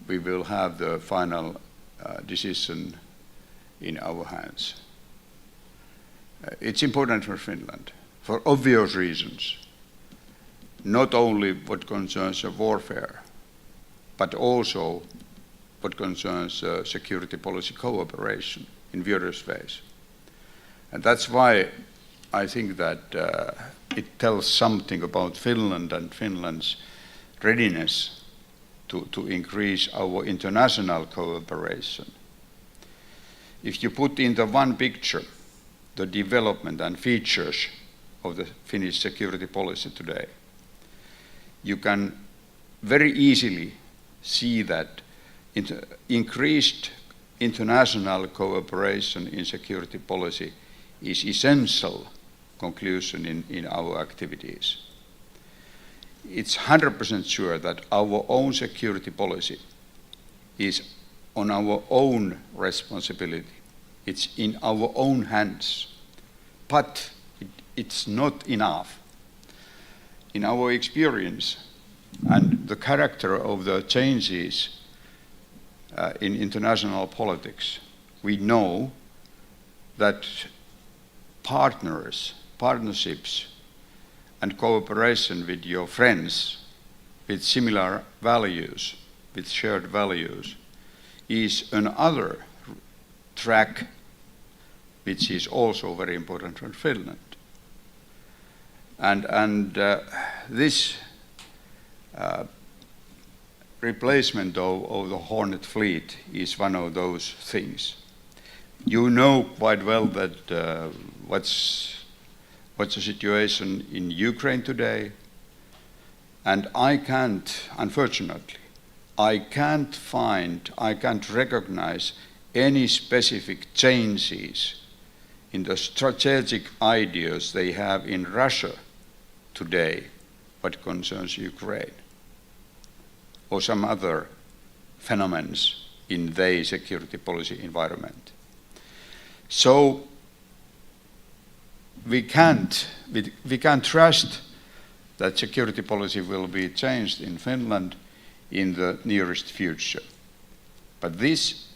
we will have the final decision in our hands. It's important for Finland, for obvious reasons, not only what concerns warfare, but also what concerns security policy cooperation in various ways. And that's why I think that it tells something about Finland and Finland's readiness to increase our international cooperation. If you put into one picture the development and features of the Finnish security policy today, you can very easily see that increased international cooperation in security policy is essential conclusion in our activities. It's 100% sure that our own security policy is on our own responsibility. It's in our own hands. But it's not enough. In our experience and the character of the changes in international politics, we know that partnerships and cooperation with your friends with similar values, with shared values, is another track which is also very important for Finland. And this replacement of the Hornet fleet is one of those things. You know quite well that what's the situation in Ukraine today, and unfortunately, I can't recognize any specific changes in the strategic ideas they have in Russia today what concerns Ukraine or some other phenomena in their security policy environment. So we can't trust that security policy will be changed in Finland in the nearest future. But this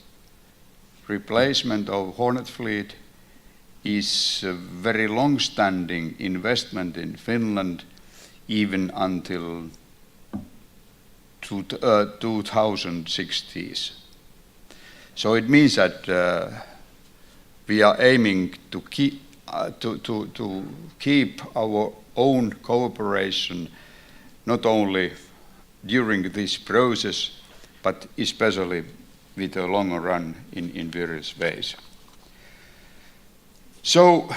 replacement of Hornet fleet is a very long-standing investment in Finland, even until 2060s. So it means that we are aiming to keep our own cooperation not only during this process, but especially with a longer run in various ways. So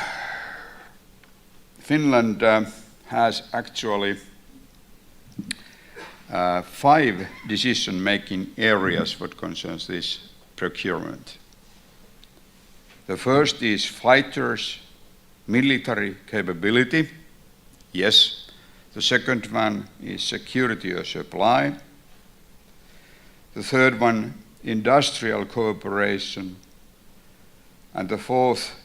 Finland has actually 5 decision-making areas what concerns this procurement. The first is fighters, military capability. Yes. The second one is security of supply. The third one, industrial cooperation. And the fourth,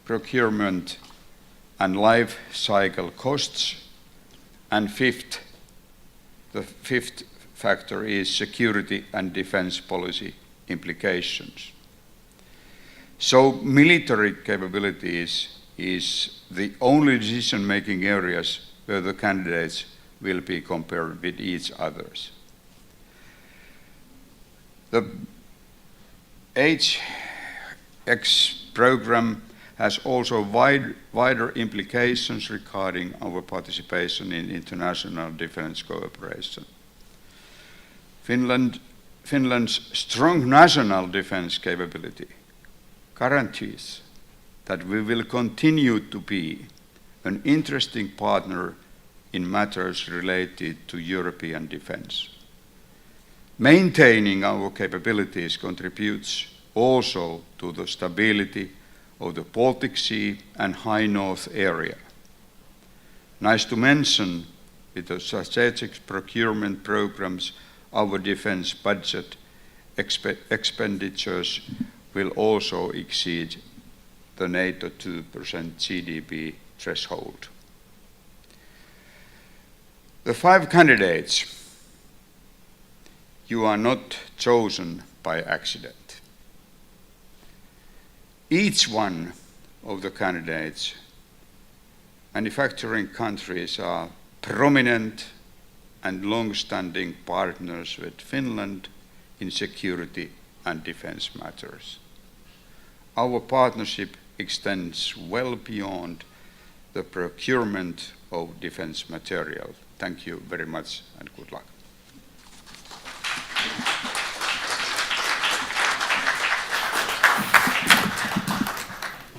procurement and life cycle costs. And the fifth factor is security and defense policy implications. So military capabilities is the only decision-making areas where the candidates will be compared with each others. The HX program has also wider implications regarding our participation in international defense cooperation. Finland's strong national defense capability guarantees that we will continue to be an interesting partner in matters related to European defense. Maintaining our capabilities contributes also to the stability of the Baltic Sea and High North area. Nice to mention, with the strategic procurement programs, our defense budget expenditures will also exceed the NATO 2% GDP threshold. The 5 candidates, you are not chosen by accident. each one of the candidates manufacturing countries are prominent and long-standing partners with Finland in security and defense matters. Our partnership extends well beyond the procurement of defense material. Thank you very much and good luck.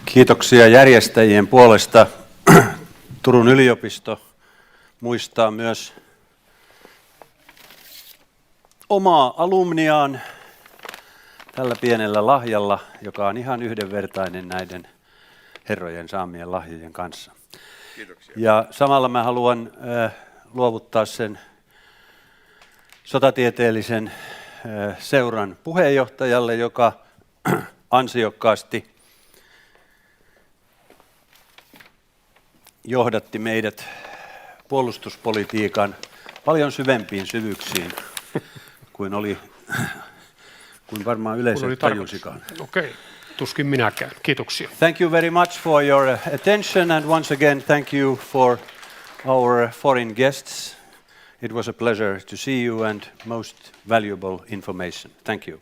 Kiitoksia järjestäjien puolesta. Turun yliopisto muistaa myös omaa alumniaan tällä pienellä lahjalla, joka on ihan yhdenvertainen näiden herrojen saamien lahjojen kanssa. Kiitoksia. Ja samalla mä haluan luovuttaa sen sotatieteellisen seuran puheenjohtajalle, joka ansiokkaasti johdatti meidät puolustuspolitiikan paljon syvempiin syvyyksiin kuin varmaan yleisö tajusikaan. Okei, tuskin minäkään. Kiitoksia. Thank you very much for your attention, and once again thank you for our foreign guests. It was a pleasure to see you and most valuable information. Thank you.